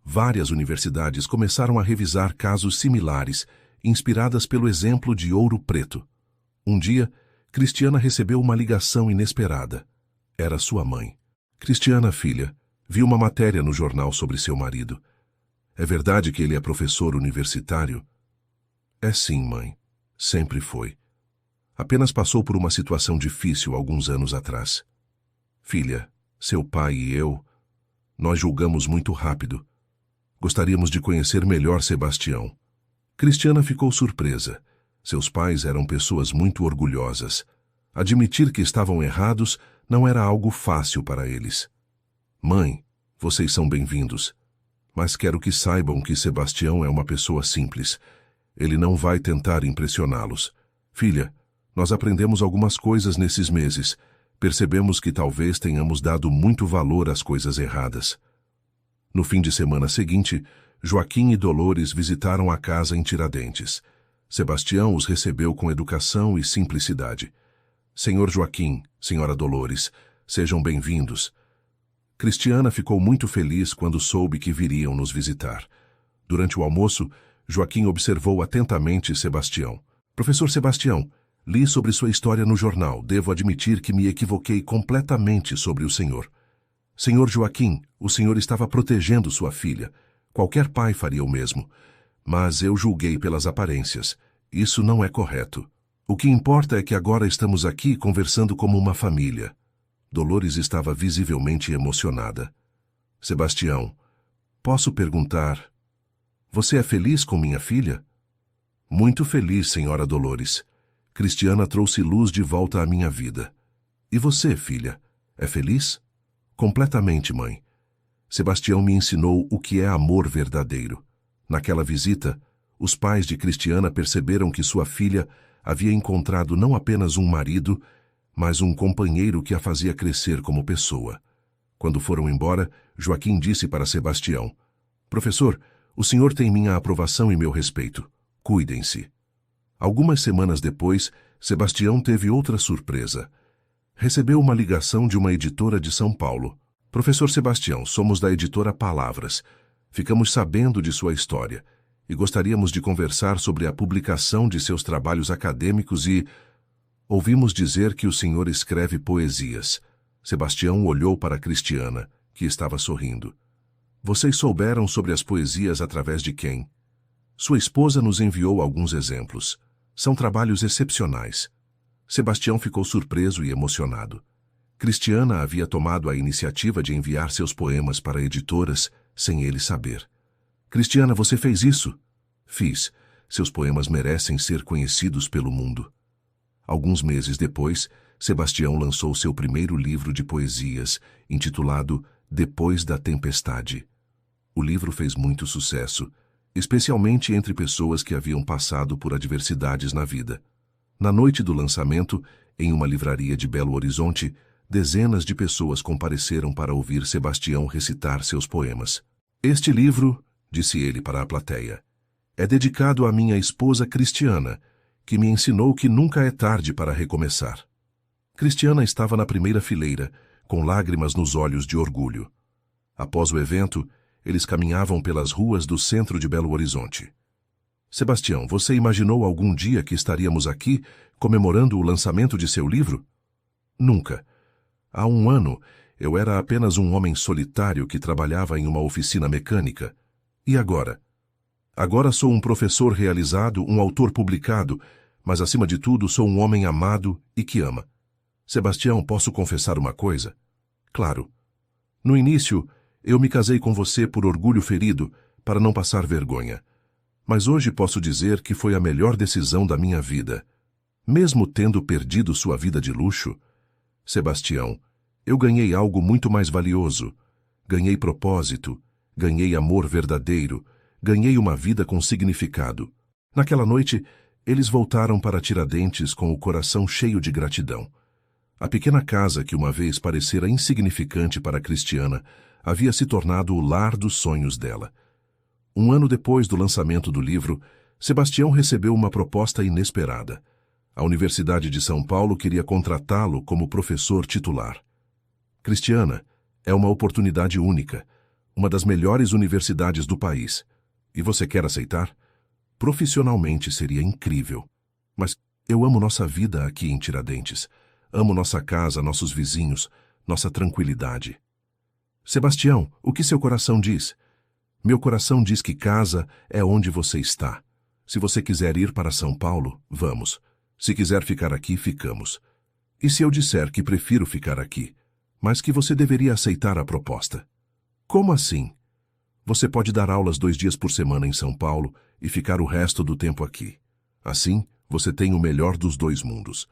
Várias universidades começaram a revisar casos similares, inspiradas pelo exemplo de Ouro Preto. Um dia, Cristiana recebeu uma ligação inesperada. Era sua mãe. Cristiana, filha, vi uma matéria no jornal sobre seu marido. É verdade que ele é professor universitário? É sim, mãe. Sempre foi. Apenas passou por uma situação difícil alguns anos atrás. Filha, seu pai e eu, nós julgamos muito rápido. Gostaríamos de conhecer melhor Sebastião. Cristiana ficou surpresa. Seus pais eram pessoas muito orgulhosas. Admitir que estavam errados não era algo fácil para eles. Mãe, vocês são bem-vindos. Mas quero que saibam que Sebastião é uma pessoa simples. Ele não vai tentar impressioná-los. Filha, nós aprendemos algumas coisas nesses meses. Percebemos que talvez tenhamos dado muito valor às coisas erradas. No fim de semana seguinte, Joaquim e Dolores visitaram a casa em Tiradentes. Sebastião os recebeu com educação e simplicidade. Senhor Joaquim, senhora Dolores, sejam bem-vindos. Cristiana ficou muito feliz quando soube que viriam nos visitar. Durante o almoço, Joaquim observou atentamente Sebastião. Professor Sebastião, li sobre sua história no jornal. Devo admitir que me equivoquei completamente sobre o senhor. Senhor Joaquim, o senhor estava protegendo sua filha. Qualquer pai faria o mesmo. Mas eu julguei pelas aparências. Isso não é correto. O que importa é que agora estamos aqui conversando como uma família. Dolores estava visivelmente emocionada. Sebastião, posso perguntar, você é feliz com minha filha? Muito feliz, senhora Dolores. Cristiana trouxe luz de volta à minha vida. E você, filha, é feliz? Completamente, mãe. Sebastião me ensinou o que é amor verdadeiro. Naquela visita, os pais de Cristiana perceberam que sua filha havia encontrado não apenas um marido, mas um companheiro que a fazia crescer como pessoa. Quando foram embora, Joaquim disse para Sebastião, professor, o senhor tem minha aprovação e meu respeito. Cuidem-se. Algumas semanas depois, Sebastião teve outra surpresa. Recebeu uma ligação de uma editora de São Paulo. Professor Sebastião, somos da editora Palavras. Ficamos sabendo de sua história e gostaríamos de conversar sobre a publicação de seus trabalhos acadêmicos e... Ouvimos dizer que o senhor escreve poesias. Sebastião olhou para Cristiana, que estava sorrindo. Vocês souberam sobre as poesias através de quem? Sua esposa nos enviou alguns exemplos. São trabalhos excepcionais. Sebastião ficou surpreso e emocionado. Cristiana havia tomado a iniciativa de enviar seus poemas para editoras, sem ele saber. Cristiana, você fez isso? Fiz. Seus poemas merecem ser conhecidos pelo mundo. Alguns meses depois, Sebastião lançou seu primeiro livro de poesias, intitulado Depois da Tempestade. O livro fez muito sucesso, especialmente entre pessoas que haviam passado por adversidades na vida. Na noite do lançamento, em uma livraria de Belo Horizonte, dezenas de pessoas compareceram para ouvir Sebastião recitar seus poemas. Este livro, disse ele para a plateia, é dedicado à minha esposa Cristiana, que me ensinou que nunca é tarde para recomeçar. Cristiana estava na primeira fileira, com lágrimas nos olhos de orgulho. Após o evento, eles caminhavam pelas ruas do centro de Belo Horizonte. Sebastião, você imaginou algum dia que estaríamos aqui, comemorando o lançamento de seu livro? Nunca. Há um ano, eu era apenas um homem solitário que trabalhava em uma oficina mecânica. E agora? Agora sou um professor realizado, um autor publicado, mas acima de tudo sou um homem amado e que ama. Sebastião, posso confessar uma coisa? Claro. No início, eu me casei com você por orgulho ferido, para não passar vergonha. Mas hoje posso dizer que foi a melhor decisão da minha vida. Mesmo tendo perdido sua vida de luxo, Sebastião, eu ganhei algo muito mais valioso. Ganhei propósito, ganhei amor verdadeiro, ganhei uma vida com significado. Naquela noite, eles voltaram para Tiradentes com o coração cheio de gratidão. A pequena casa que uma vez parecera insignificante para Cristiana havia se tornado o lar dos sonhos dela. Um ano depois do lançamento do livro, Sebastião recebeu uma proposta inesperada. A Universidade de São Paulo queria contratá-lo como professor titular. Cristiana, é uma oportunidade única, uma das melhores universidades do país. E você quer aceitar? Profissionalmente seria incrível. Mas eu amo nossa vida aqui em Tiradentes. Amo nossa casa, nossos vizinhos, nossa tranquilidade. Sebastião, o que seu coração diz? Meu coração diz que casa é onde você está. Se você quiser ir para São Paulo, vamos. Se quiser ficar aqui, ficamos. E se eu disser que prefiro ficar aqui, mas que você deveria aceitar a proposta? Como assim? Você pode dar aulas 2 dias por semana em São Paulo e ficar o resto do tempo aqui. Assim, você tem o melhor dos 2 mundos.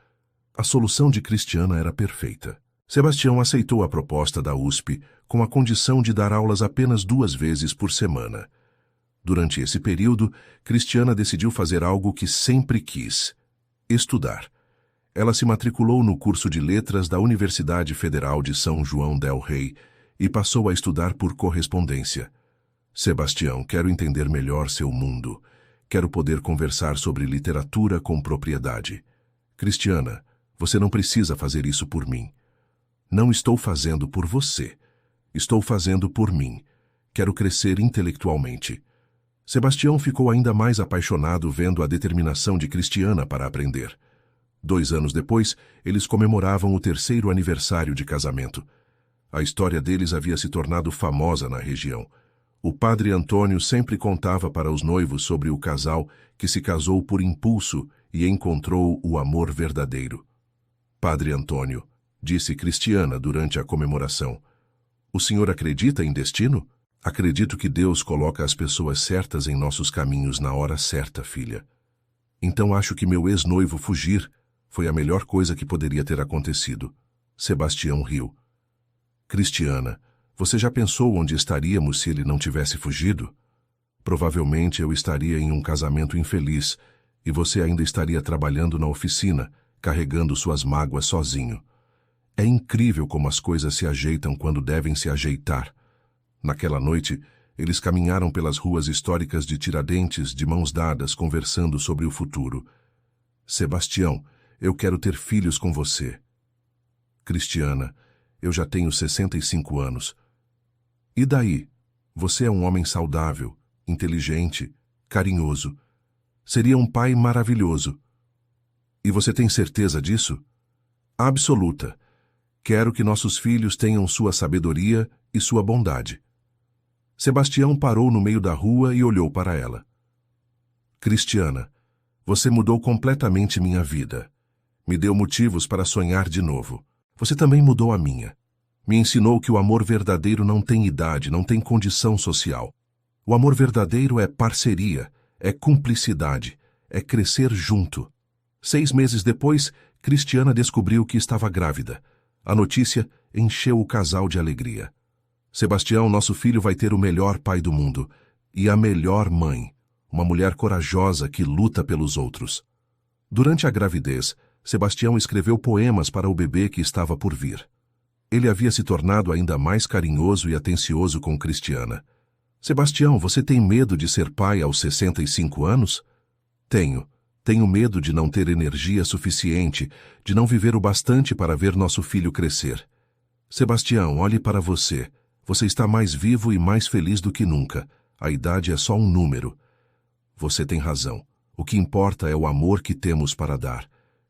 A solução de Cristiana era perfeita. Sebastião aceitou a proposta da USP com a condição de dar aulas apenas 2 vezes por semana. Durante esse período, Cristiana decidiu fazer algo que sempre quis: estudar. Ela se matriculou no curso de Letras da Universidade Federal de São João del Rei e passou a estudar por correspondência. Sebastião, quero entender melhor seu mundo. Quero poder conversar sobre literatura com propriedade. Cristiana, você não precisa fazer isso por mim. Não estou fazendo por você. Estou fazendo por mim. Quero crescer intelectualmente. Sebastião ficou ainda mais apaixonado vendo a determinação de Cristiana para aprender. 2 anos depois, eles comemoravam o 3º aniversário de casamento. A história deles havia se tornado famosa na região. O padre Antônio sempre contava para os noivos sobre o casal que se casou por impulso e encontrou o amor verdadeiro. Padre Antônio, disse Cristiana durante a comemoração, o senhor acredita em destino? Acredito que Deus coloca as pessoas certas em nossos caminhos na hora certa, filha. Então acho que meu ex-noivo fugir foi a melhor coisa que poderia ter acontecido. Sebastião riu. Cristiana, você já pensou onde estaríamos se ele não tivesse fugido? Provavelmente eu estaria em um casamento infeliz e você ainda estaria trabalhando na oficina, carregando suas mágoas sozinho. É incrível como as coisas se ajeitam quando devem se ajeitar. Naquela noite, eles caminharam pelas ruas históricas de Tiradentes de mãos dadas, conversando sobre o futuro. Sebastião, eu quero ter filhos com você. Cristiana, eu já tenho 65 anos. E daí? Você é um homem saudável, inteligente, carinhoso. Seria um pai maravilhoso. E você tem certeza disso? Absoluta. Quero que nossos filhos tenham sua sabedoria e sua bondade. Sebastião parou no meio da rua e olhou para ela. Cristiana, você mudou completamente minha vida. Me deu motivos para sonhar de novo. Você também mudou a minha. Me ensinou que o amor verdadeiro não tem idade, não tem condição social. O amor verdadeiro é parceria, é cumplicidade, é crescer junto. 6 meses depois, Cristiana descobriu que estava grávida. A notícia encheu o casal de alegria. Sebastião, nosso filho, vai ter o melhor pai do mundo e a melhor mãe, uma mulher corajosa que luta pelos outros. Durante a gravidez, Sebastião escreveu poemas para o bebê que estava por vir. Ele havia se tornado ainda mais carinhoso e atencioso com Cristiana. Sebastião, você tem medo de ser pai aos 65 anos? Tenho, Tenho medo de não ter energia suficiente, de não viver o bastante para ver nosso filho crescer. Sebastião, olhe para você. Você está mais vivo e mais feliz do que nunca. A idade é só um número. Você tem razão. O que importa é o amor que temos para dar.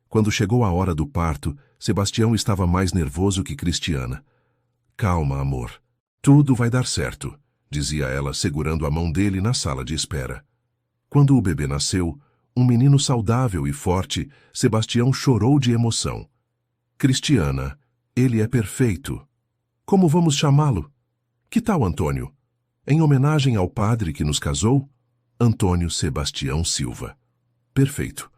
Quando chegou a hora do parto, Sebastião estava mais nervoso que Cristiana. Calma, amor. Tudo vai dar certo, dizia ela, segurando a mão dele na sala de espera. Quando o bebê nasceu, um menino saudável e forte, Sebastião chorou de emoção. Cristiana, ele é perfeito. Como vamos chamá-lo? Que tal Antônio? Em homenagem ao padre que nos casou? Antônio Sebastião Silva. Perfeito.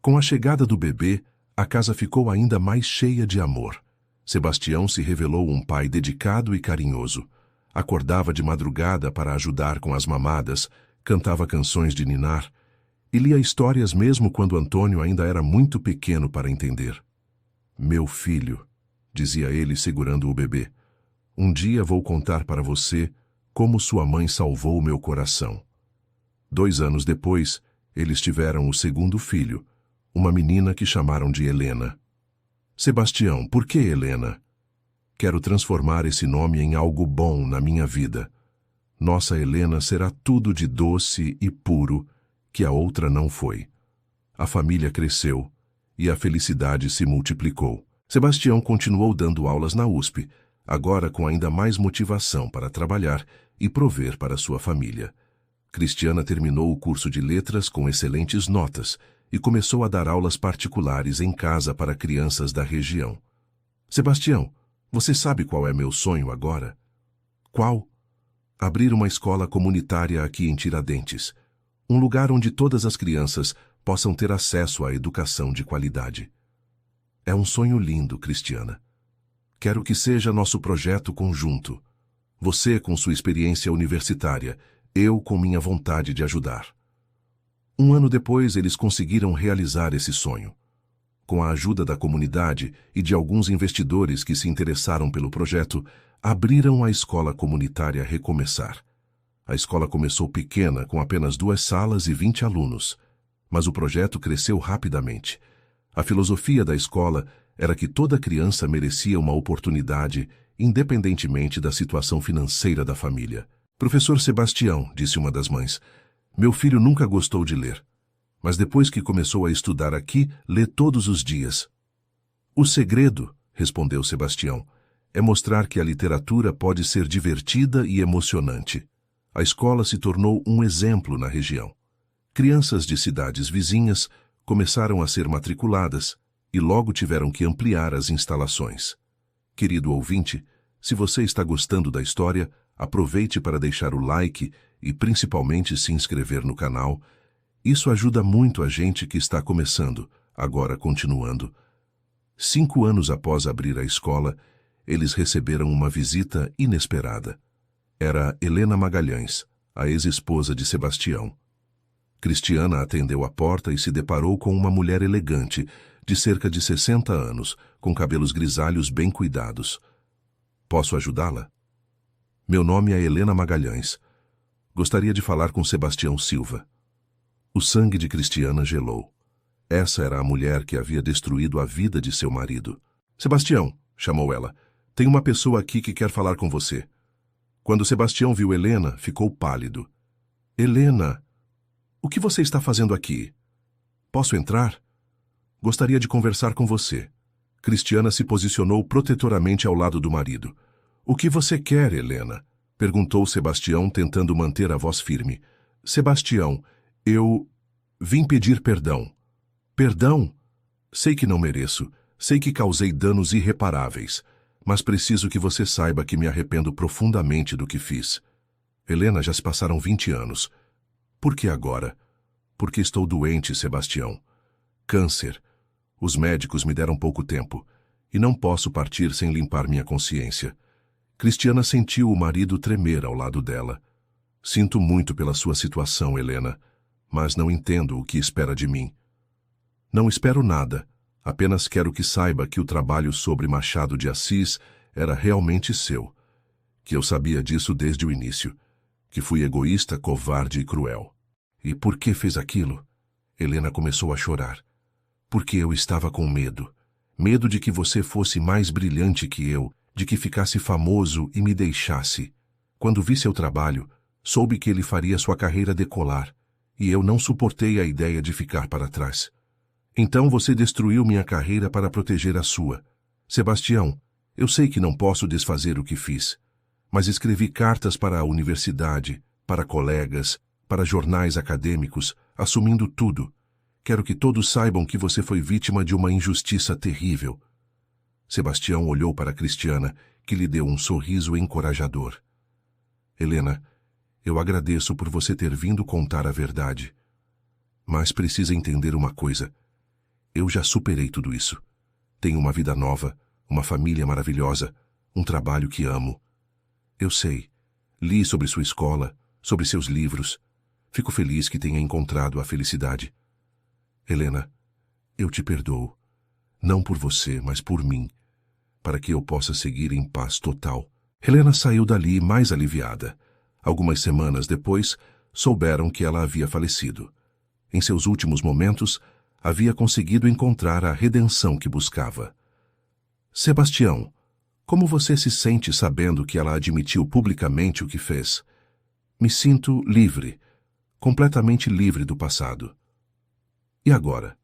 Com a chegada do bebê, a casa ficou ainda mais cheia de amor. Sebastião se revelou um pai dedicado e carinhoso. Acordava de madrugada para ajudar com as mamadas, cantava canções de ninar e lia histórias mesmo quando Antônio ainda era muito pequeno para entender. Meu filho, dizia ele segurando o bebê, um dia vou contar para você como sua mãe salvou meu coração. 2 anos depois, eles tiveram o segundo filho, uma menina que chamaram de Helena. Sebastião, por que Helena? Quero transformar esse nome em algo bom na minha vida. Nossa Helena será tudo de doce e puro que a outra não foi. A família cresceu e a felicidade se multiplicou. Sebastião continuou dando aulas na USP, agora com ainda mais motivação para trabalhar e prover para sua família. Cristiana terminou o curso de letras com excelentes notas e começou a dar aulas particulares em casa para crianças da região. Sebastião, você sabe qual é meu sonho agora? Qual? Abrir uma escola comunitária aqui em Tiradentes. Um lugar onde todas as crianças possam ter acesso à educação de qualidade. É um sonho lindo, Cristiana. Quero que seja nosso projeto conjunto. Você com sua experiência universitária, eu com minha vontade de ajudar. 1 ano depois, eles conseguiram realizar esse sonho. Com a ajuda da comunidade e de alguns investidores que se interessaram pelo projeto, abriram a escola comunitária Recomeçar. A escola começou pequena, com apenas 2 salas e 20 alunos, mas o projeto cresceu rapidamente. A filosofia da escola era que toda criança merecia uma oportunidade, independentemente da situação financeira da família. Professor Sebastião, disse uma das mães, meu filho nunca gostou de ler, mas depois que começou a estudar aqui, lê todos os dias. O segredo, respondeu Sebastião, é mostrar que a literatura pode ser divertida e emocionante. A escola se tornou um exemplo na região. Crianças de cidades vizinhas começaram a ser matriculadas e logo tiveram que ampliar as instalações. Querido ouvinte, se você está gostando da história, aproveite para deixar o like e principalmente se inscrever no canal. Isso ajuda muito a gente que está começando, agora continuando. 5 anos após abrir a escola, eles receberam uma visita inesperada. Era Helena Magalhães, a ex-esposa de Sebastião. Cristiana atendeu a porta e se deparou com uma mulher elegante, de cerca de 60 anos, com cabelos grisalhos bem cuidados. Posso ajudá-la? Meu nome é Helena Magalhães. Gostaria de falar com Sebastião Silva. O sangue de Cristiana gelou. Essa era a mulher que havia destruído a vida de seu marido. Sebastião, chamou ela, tem uma pessoa aqui que quer falar com você. Quando Sebastião viu Helena, ficou pálido. Helena, o que você está fazendo aqui? Posso entrar? Gostaria de conversar com você. Cristiana se posicionou protetoramente ao lado do marido. O que você quer, Helena? Perguntou Sebastião, tentando manter a voz firme. Sebastião, eu vim pedir perdão. Perdão? Sei que não mereço. Sei que causei danos irreparáveis. Mas preciso que você saiba que me arrependo profundamente do que fiz. Helena, já se passaram 20 anos. Por que agora? Porque estou doente, Sebastião. Câncer. Os médicos me deram pouco tempo. E não posso partir sem limpar minha consciência. Cristiana sentiu o marido tremer ao lado dela. Sinto muito pela sua situação, Helena, mas não entendo o que espera de mim. Não espero nada. Apenas quero que saiba que o trabalho sobre Machado de Assis era realmente seu. Que eu sabia disso desde o início. Que fui egoísta, covarde e cruel. E por que fez aquilo? Helena começou a chorar. Porque eu estava com medo. Medo de que você fosse mais brilhante que eu, de que ficasse famoso e me deixasse. Quando vi seu trabalho, soube que ele faria sua carreira decolar, e eu não suportei a ideia de ficar para trás. Então você destruiu minha carreira para proteger a sua. Sebastião, eu sei que não posso desfazer o que fiz, mas escrevi cartas para a universidade, para colegas, para jornais acadêmicos, assumindo tudo. Quero que todos saibam que você foi vítima de uma injustiça terrível. Sebastião olhou para Cristiana, que lhe deu um sorriso encorajador. Helena, eu agradeço por você ter vindo contar a verdade. Mas precisa entender uma coisa. Eu já superei tudo isso. Tenho uma vida nova, uma família maravilhosa, um trabalho que amo. Eu sei. Li sobre sua escola, sobre seus livros. Fico feliz que tenha encontrado a felicidade. Helena, eu te perdoo. Não por você, mas por mim. Para que eu possa seguir em paz total. Helena saiu dali mais aliviada. Algumas semanas depois, souberam que ela havia falecido. Em seus últimos momentos, havia conseguido encontrar a redenção que buscava. Sebastião, como você se sente sabendo que ela admitiu publicamente o que fez? Me sinto livre, completamente livre do passado. E agora?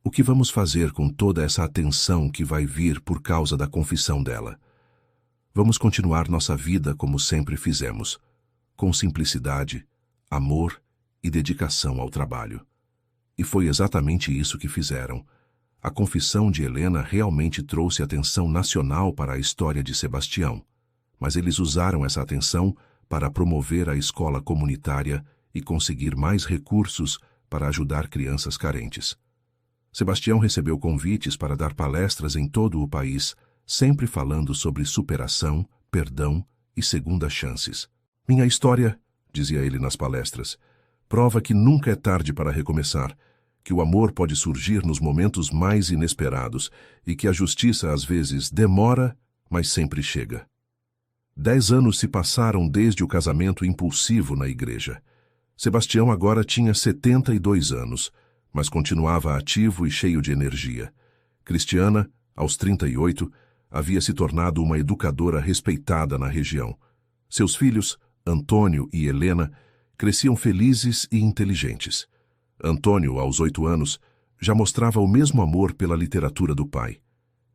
O que vamos fazer com toda essa atenção que vai vir por causa da confissão dela? Vamos continuar nossa vida como sempre fizemos, com simplicidade, amor e dedicação ao trabalho. E foi exatamente isso que fizeram. A confissão de Helena realmente trouxe atenção nacional para a história de Sebastião, mas eles usaram essa atenção para promover a escola comunitária e conseguir mais recursos para ajudar crianças carentes. Sebastião recebeu convites para dar palestras em todo o país, sempre falando sobre superação, perdão e segundas chances. Minha história, dizia ele nas palestras, prova que nunca é tarde para recomeçar, que o amor pode surgir nos momentos mais inesperados e que a justiça às vezes demora, mas sempre chega. 10 anos se passaram desde o casamento impulsivo na igreja. Sebastião agora tinha 72 anos, mas continuava ativo e cheio de energia. Cristiana, aos 38, havia se tornado uma educadora respeitada na região. Seus filhos, Antônio e Helena, cresciam felizes e inteligentes. Antônio, aos 8 anos, já mostrava o mesmo amor pela literatura do pai.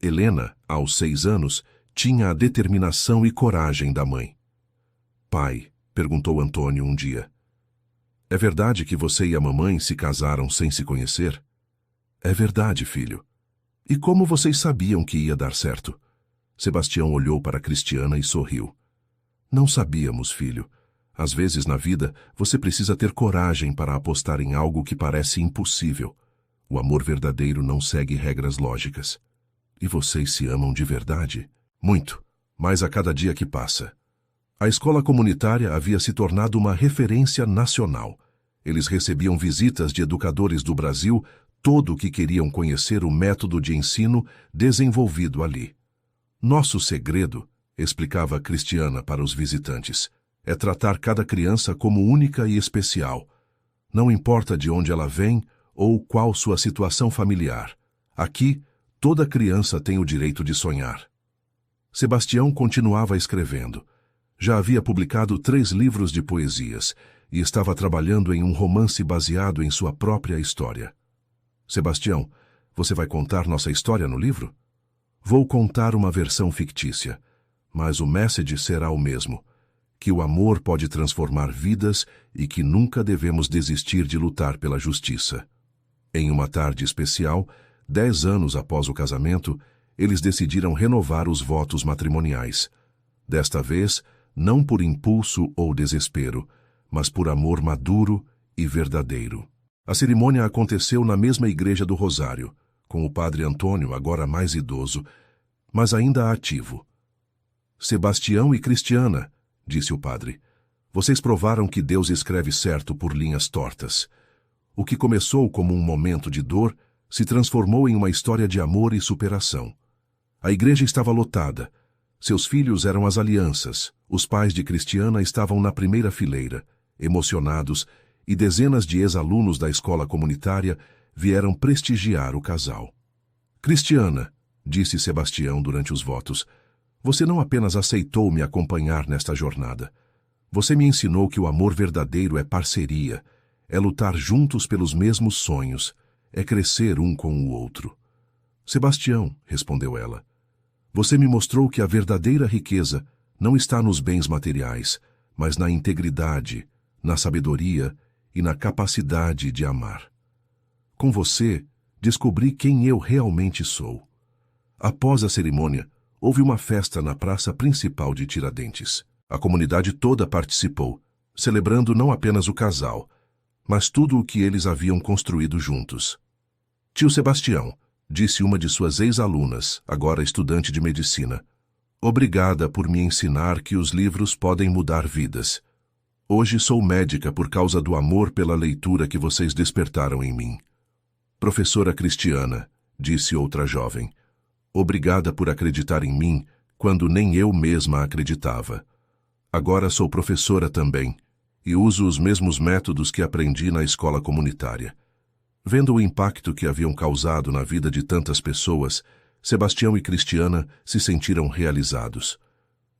Helena, aos 6 anos, tinha a determinação e coragem da mãe. Pai, perguntou Antônio um dia, é verdade que você e a mamãe se casaram sem se conhecer? É verdade, filho. E como vocês sabiam que ia dar certo? Sebastião olhou para Cristiana e sorriu. Não sabíamos, filho. Às vezes na vida, você precisa ter coragem para apostar em algo que parece impossível. O amor verdadeiro não segue regras lógicas. E vocês se amam de verdade? Muito, mas a cada dia que passa. A escola comunitária havia se tornado uma referência nacional. Eles recebiam visitas de educadores do Brasil, todo que queriam conhecer o método de ensino desenvolvido ali. Nosso segredo, explicava Cristiana para os visitantes, é tratar cada criança como única e especial. Não importa de onde ela vem ou qual sua situação familiar. Aqui, toda criança tem o direito de sonhar. Sebastião continuava escrevendo. Já havia publicado 3 livros de poesias e estava trabalhando em um romance baseado em sua própria história. Sebastião, você vai contar nossa história no livro? Vou contar uma versão fictícia, mas o message será o mesmo, que o amor pode transformar vidas e que nunca devemos desistir de lutar pela justiça. Em uma tarde especial, 10 anos após o casamento, eles decidiram renovar os votos matrimoniais. Desta vez, não por impulso ou desespero, mas por amor maduro e verdadeiro. A cerimônia aconteceu na mesma igreja do Rosário, com o padre Antônio, agora mais idoso, mas ainda ativo. Sebastião e Cristiana, disse o padre, vocês provaram que Deus escreve certo por linhas tortas. O que começou como um momento de dor se transformou em uma história de amor e superação. A igreja estava lotada. Seus filhos eram as alianças. Os pais de Cristiana estavam na primeira fileira, emocionados, e dezenas de ex-alunos da escola comunitária vieram prestigiar o casal. Cristiana, disse Sebastião durante os votos, você não apenas aceitou me acompanhar nesta jornada. Você me ensinou que o amor verdadeiro é parceria, é lutar juntos pelos mesmos sonhos, é crescer um com o outro. Sebastião, respondeu ela, você me mostrou que a verdadeira riqueza não está nos bens materiais, mas na integridade, na sabedoria e na capacidade de amar. Com você, descobri quem eu realmente sou. Após a cerimônia, houve uma festa na praça principal de Tiradentes. A comunidade toda participou, celebrando não apenas o casal, mas tudo o que eles haviam construído juntos. Tio Sebastião, disse uma de suas ex-alunas, agora estudante de medicina, obrigada por me ensinar que os livros podem mudar vidas. Hoje sou médica por causa do amor pela leitura que vocês despertaram em mim. Professora Cristiana, disse outra jovem, obrigada por acreditar em mim quando nem eu mesma acreditava. Agora sou professora também e uso os mesmos métodos que aprendi na escola comunitária. Vendo o impacto que haviam causado na vida de tantas pessoas, Sebastião e Cristiana se sentiram realizados.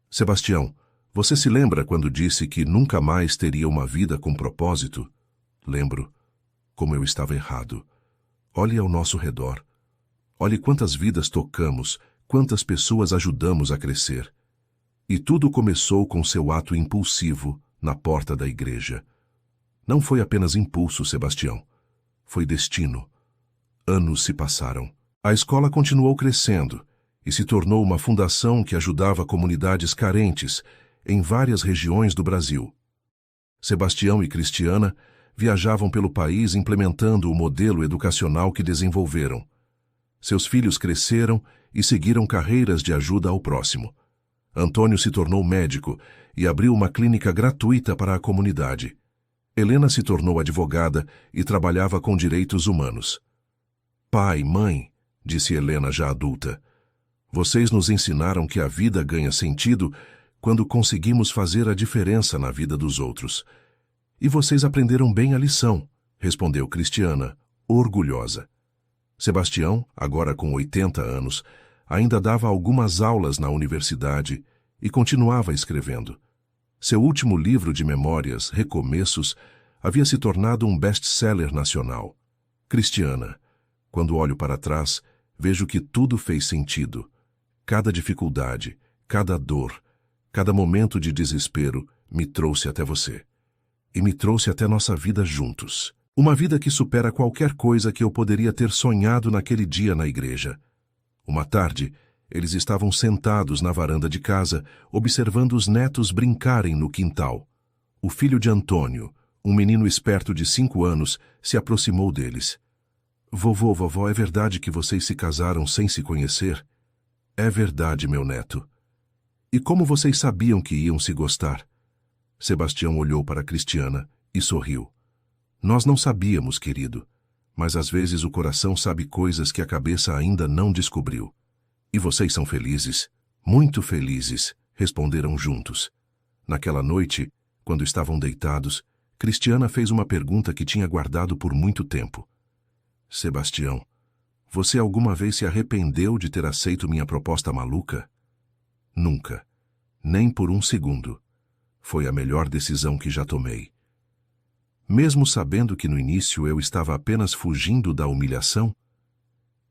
Sebastião, você se lembra quando disse que nunca mais teria uma vida com propósito? Lembro. Como eu estava errado. Olhe ao nosso redor. Olhe quantas vidas tocamos, quantas pessoas ajudamos a crescer. E tudo começou com seu ato impulsivo na porta da igreja. Não foi apenas impulso, Sebastião. Foi destino. Anos se passaram. A escola continuou crescendo e se tornou uma fundação que ajudava comunidades carentes em várias regiões do Brasil. Sebastião e Cristiana viajavam pelo país implementando o modelo educacional que desenvolveram. Seus filhos cresceram e seguiram carreiras de ajuda ao próximo. Antônio se tornou médico e abriu uma clínica gratuita para a comunidade. Helena se tornou advogada e trabalhava com direitos humanos. Pai, mãe, disse Helena já adulta, vocês nos ensinaram que a vida ganha sentido quando conseguimos fazer a diferença na vida dos outros. E vocês aprenderam bem a lição, respondeu Cristiana, orgulhosa. Sebastião, agora com 80 anos, ainda dava algumas aulas na universidade e continuava escrevendo. Seu último livro de memórias, Recomeços, havia se tornado um best-seller nacional. Cristiana, quando olho para trás, vejo que tudo fez sentido. Cada dificuldade, cada dor, cada momento de desespero me trouxe até você. E me trouxe até nossa vida juntos. Uma vida que supera qualquer coisa que eu poderia ter sonhado naquele dia na igreja. Uma tarde, eles estavam sentados na varanda de casa, observando os netos brincarem no quintal. O filho de Antônio, um menino esperto de 5 anos, se aproximou deles. Vovô, vovó, é verdade que vocês se casaram sem se conhecer? É verdade, meu neto. E como vocês sabiam que iam se gostar? Sebastião olhou para Cristiana e sorriu. Nós não sabíamos, querido, mas às vezes o coração sabe coisas que a cabeça ainda não descobriu. E vocês são felizes? Muito felizes, responderam juntos. Naquela noite, quando estavam deitados, Cristiana fez uma pergunta que tinha guardado por muito tempo. Sebastião, você alguma vez se arrependeu de ter aceito minha proposta maluca? Nunca. Nem por um segundo. Foi a melhor decisão que já tomei. Mesmo sabendo que no início eu estava apenas fugindo da humilhação?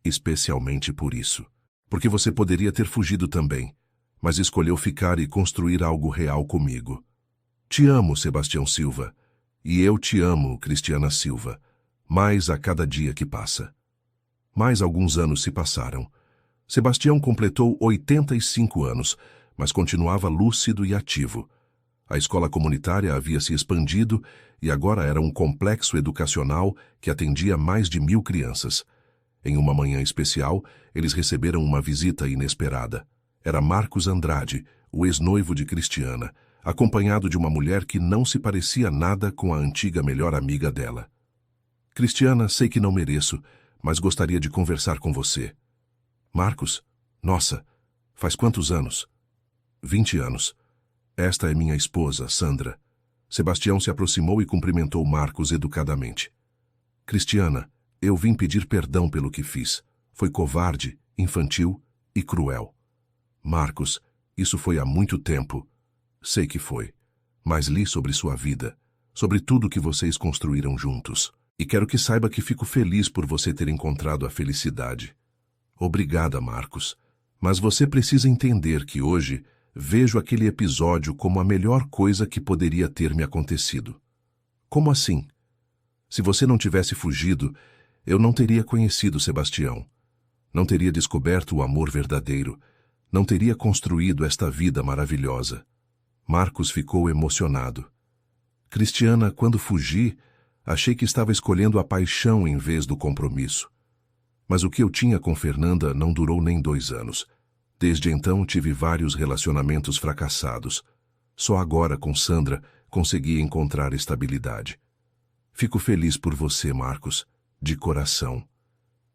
Especialmente por isso. Porque você poderia ter fugido também, mas escolheu ficar e construir algo real comigo. Te amo, Sebastião Silva, e eu te amo, Cristiana Silva, mais a cada dia que passa. Mais alguns anos se passaram. Sebastião completou 85 anos, mas continuava lúcido e ativo. A escola comunitária havia se expandido e agora era um complexo educacional que atendia mais de 1000 crianças. Em uma manhã especial, eles receberam uma visita inesperada. Era Marcos Andrade, o ex-noivo de Cristiana, acompanhado de uma mulher que não se parecia nada com a antiga melhor amiga dela. Cristiana, sei que não mereço, mas gostaria de conversar com você. Marcos? Nossa, faz quantos anos? 20 anos. Esta é minha esposa, Sandra. Sebastião se aproximou e cumprimentou Marcos educadamente. Cristiana, eu vim pedir perdão pelo que fiz. Foi covarde, infantil e cruel. Marcos, isso foi há muito tempo. Sei que foi. Mas li sobre sua vida, sobre tudo que vocês construíram juntos. E quero que saiba que fico feliz por você ter encontrado a felicidade. Obrigada, Marcos. Mas você precisa entender que hoje vejo aquele episódio como a melhor coisa que poderia ter me acontecido. Como assim? Se você não tivesse fugido, eu não teria conhecido Sebastião. Não teria descoberto o amor verdadeiro. Não teria construído esta vida maravilhosa. Marcos ficou emocionado. Cristiana, quando fugi, achei que estava escolhendo a paixão em vez do compromisso. Mas o que eu tinha com Fernanda não durou nem 2 anos. Desde então tive vários relacionamentos fracassados. Só agora, com Sandra, consegui encontrar estabilidade. Fico feliz por você, Marcos, de coração.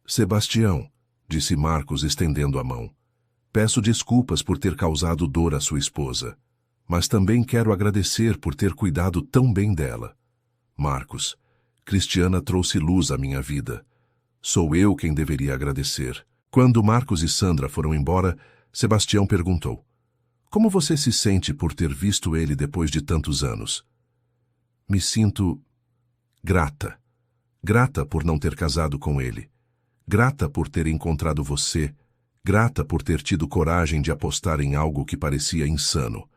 Sebastião, disse Marcos estendendo a mão. Peço desculpas por ter causado dor à sua esposa, mas também quero agradecer por ter cuidado tão bem dela. Marcos, Cristiana trouxe luz à minha vida. Sou eu quem deveria agradecer. Quando Marcos e Sandra foram embora, Sebastião perguntou: Como você se sente por ter visto ele depois de tantos anos? Me sinto grata. Grata por não ter casado com ele. Grata por ter encontrado você. Grata por ter tido coragem de apostar em algo que parecia insano.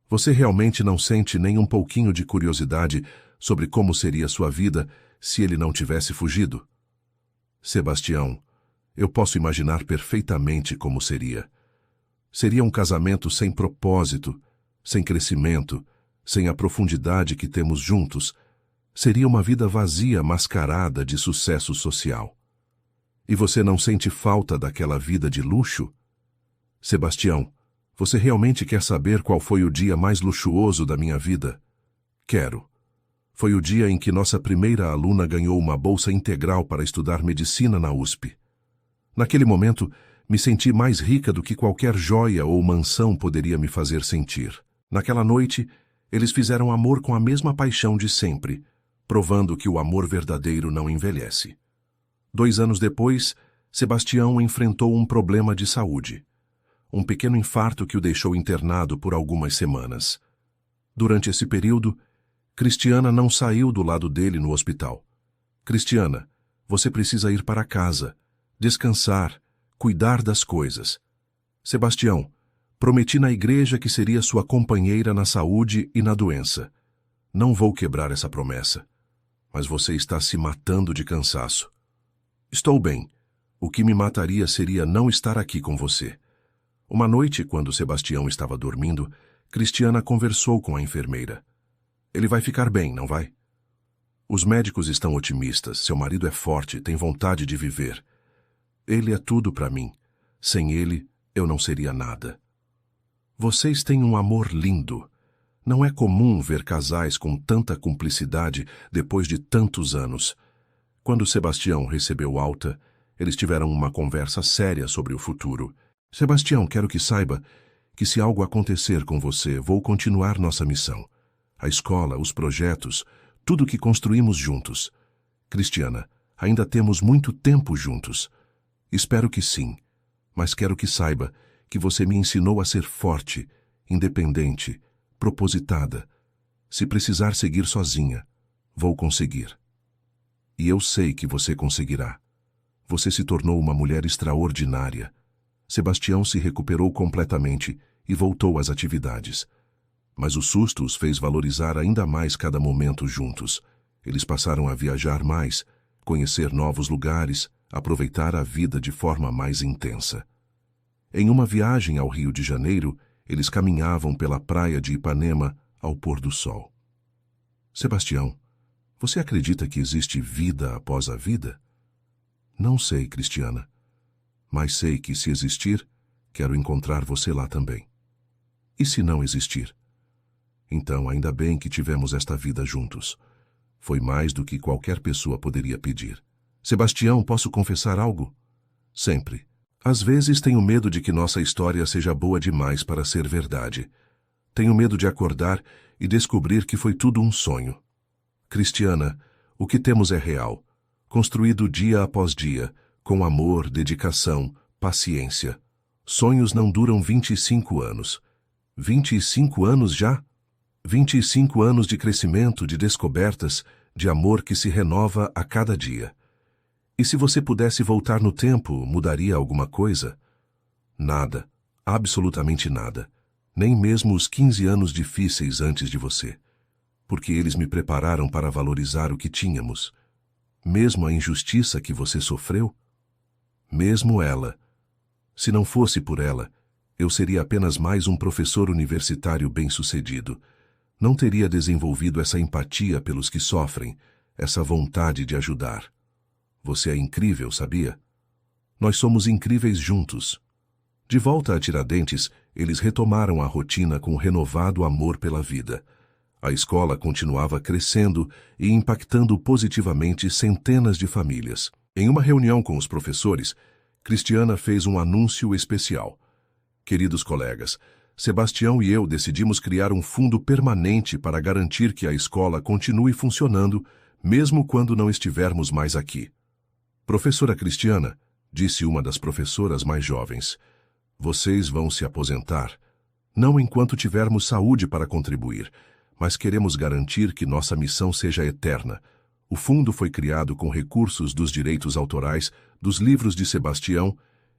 Você realmente não sente nem um pouquinho de curiosidade sobre como seria sua vida se ele não tivesse fugido? Sebastião, eu posso imaginar perfeitamente como seria. Seria um casamento sem propósito, sem crescimento, sem a profundidade que temos juntos. Seria uma vida vazia, mascarada de sucesso social. E você não sente falta daquela vida de luxo? Sebastião, você realmente quer saber qual foi o dia mais luxuoso da minha vida? Quero. Foi o dia em que nossa primeira aluna ganhou uma bolsa integral para estudar medicina na USP. Naquele momento, me senti mais rica do que qualquer joia ou mansão poderia me fazer sentir. Naquela noite, eles fizeram amor com a mesma paixão de sempre, provando que o amor verdadeiro não envelhece. 2 anos depois, Sebastião enfrentou um problema de saúde. Um pequeno infarto que o deixou internado por algumas semanas. Durante esse período, Cristiana não saiu do lado dele no hospital. Cristiana, você precisa ir para casa, descansar, cuidar das coisas. Sebastião, prometi na igreja que seria sua companheira na saúde e na doença. Não vou quebrar essa promessa. Mas você está se matando de cansaço. Estou bem. O que me mataria seria não estar aqui com você. Uma noite, quando Sebastião estava dormindo, Cristiana conversou com a enfermeira. Ele vai ficar bem, não vai? Os médicos estão otimistas. Seu marido é forte, tem vontade de viver. Ele é tudo para mim. Sem ele, eu não seria nada. Vocês têm um amor lindo. Não é comum ver casais com tanta cumplicidade depois de tantos anos. Quando Sebastião recebeu alta, eles tiveram uma conversa séria sobre o futuro. Sebastião, quero que saiba que se algo acontecer com você, vou continuar nossa missão. A escola, os projetos, tudo que construímos juntos. Cristiana, ainda temos muito tempo juntos. Espero que sim, mas quero que saiba que você me ensinou a ser forte, independente, propositada. Se precisar seguir sozinha, vou conseguir. E eu sei que você conseguirá. Você se tornou uma mulher extraordinária. Sebastião se recuperou completamente e voltou às atividades. Mas o susto os fez valorizar ainda mais cada momento juntos. Eles passaram a viajar mais, conhecer novos lugares, aproveitar a vida de forma mais intensa. Em uma viagem ao Rio de Janeiro, eles caminhavam pela praia de Ipanema ao pôr do sol. Sebastião, você acredita que existe vida após a vida? Não sei, Cristiana. Mas sei que, se existir, quero encontrar você lá também. E se não existir? Então, ainda bem que tivemos esta vida juntos. Foi mais do que qualquer pessoa poderia pedir. Sebastião, posso confessar algo? Sempre. Às vezes tenho medo de que nossa história seja boa demais para ser verdade. Tenho medo de acordar e descobrir que foi tudo um sonho. Cristiana, o que temos é real, construído dia após dia, com amor, dedicação, paciência. Sonhos não duram 25 anos. 25 anos já? 25 anos de crescimento, de descobertas, de amor que se renova a cada dia. E se você pudesse voltar no tempo, mudaria alguma coisa? Nada, absolutamente nada. Nem mesmo os 15 anos difíceis antes de você. Porque eles me prepararam para valorizar o que tínhamos. Mesmo a injustiça que você sofreu? Mesmo ela. Se não fosse por ela, eu seria apenas mais um professor universitário bem-sucedido. Não teria desenvolvido essa empatia pelos que sofrem, essa vontade de ajudar. Você é incrível, sabia? Nós somos incríveis juntos. De volta a Tiradentes, eles retomaram a rotina com renovado amor pela vida. A escola continuava crescendo e impactando positivamente centenas de famílias. Em uma reunião com os professores, Cristiana fez um anúncio especial. Queridos colegas, Sebastião e eu decidimos criar um fundo permanente para garantir que a escola continue funcionando, mesmo quando não estivermos mais aqui. Professora Cristiana, disse uma das professoras mais jovens, vocês vão se aposentar, não enquanto tivermos saúde para contribuir, mas queremos garantir que nossa missão seja eterna. O fundo foi criado com recursos dos direitos autorais, dos livros de Sebastião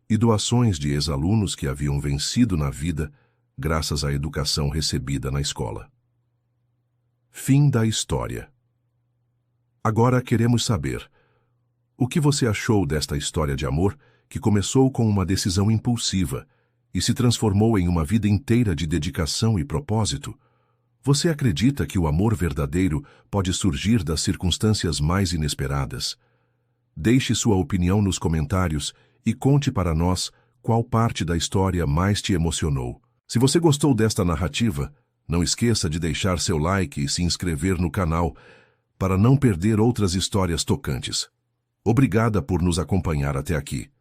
e doações de ex-alunos que haviam vencido na vida, graças à educação recebida na escola. Fim da história. Agora queremos saber, o que você achou desta história de amor que começou com uma decisão impulsiva e se transformou em uma vida inteira de dedicação e propósito? Você acredita que o amor verdadeiro pode surgir das circunstâncias mais inesperadas? Deixe sua opinião nos comentários e conte para nós qual parte da história mais te emocionou. Se você gostou desta narrativa, não esqueça de deixar seu like e se inscrever no canal para não perder outras histórias tocantes. Obrigada por nos acompanhar até aqui.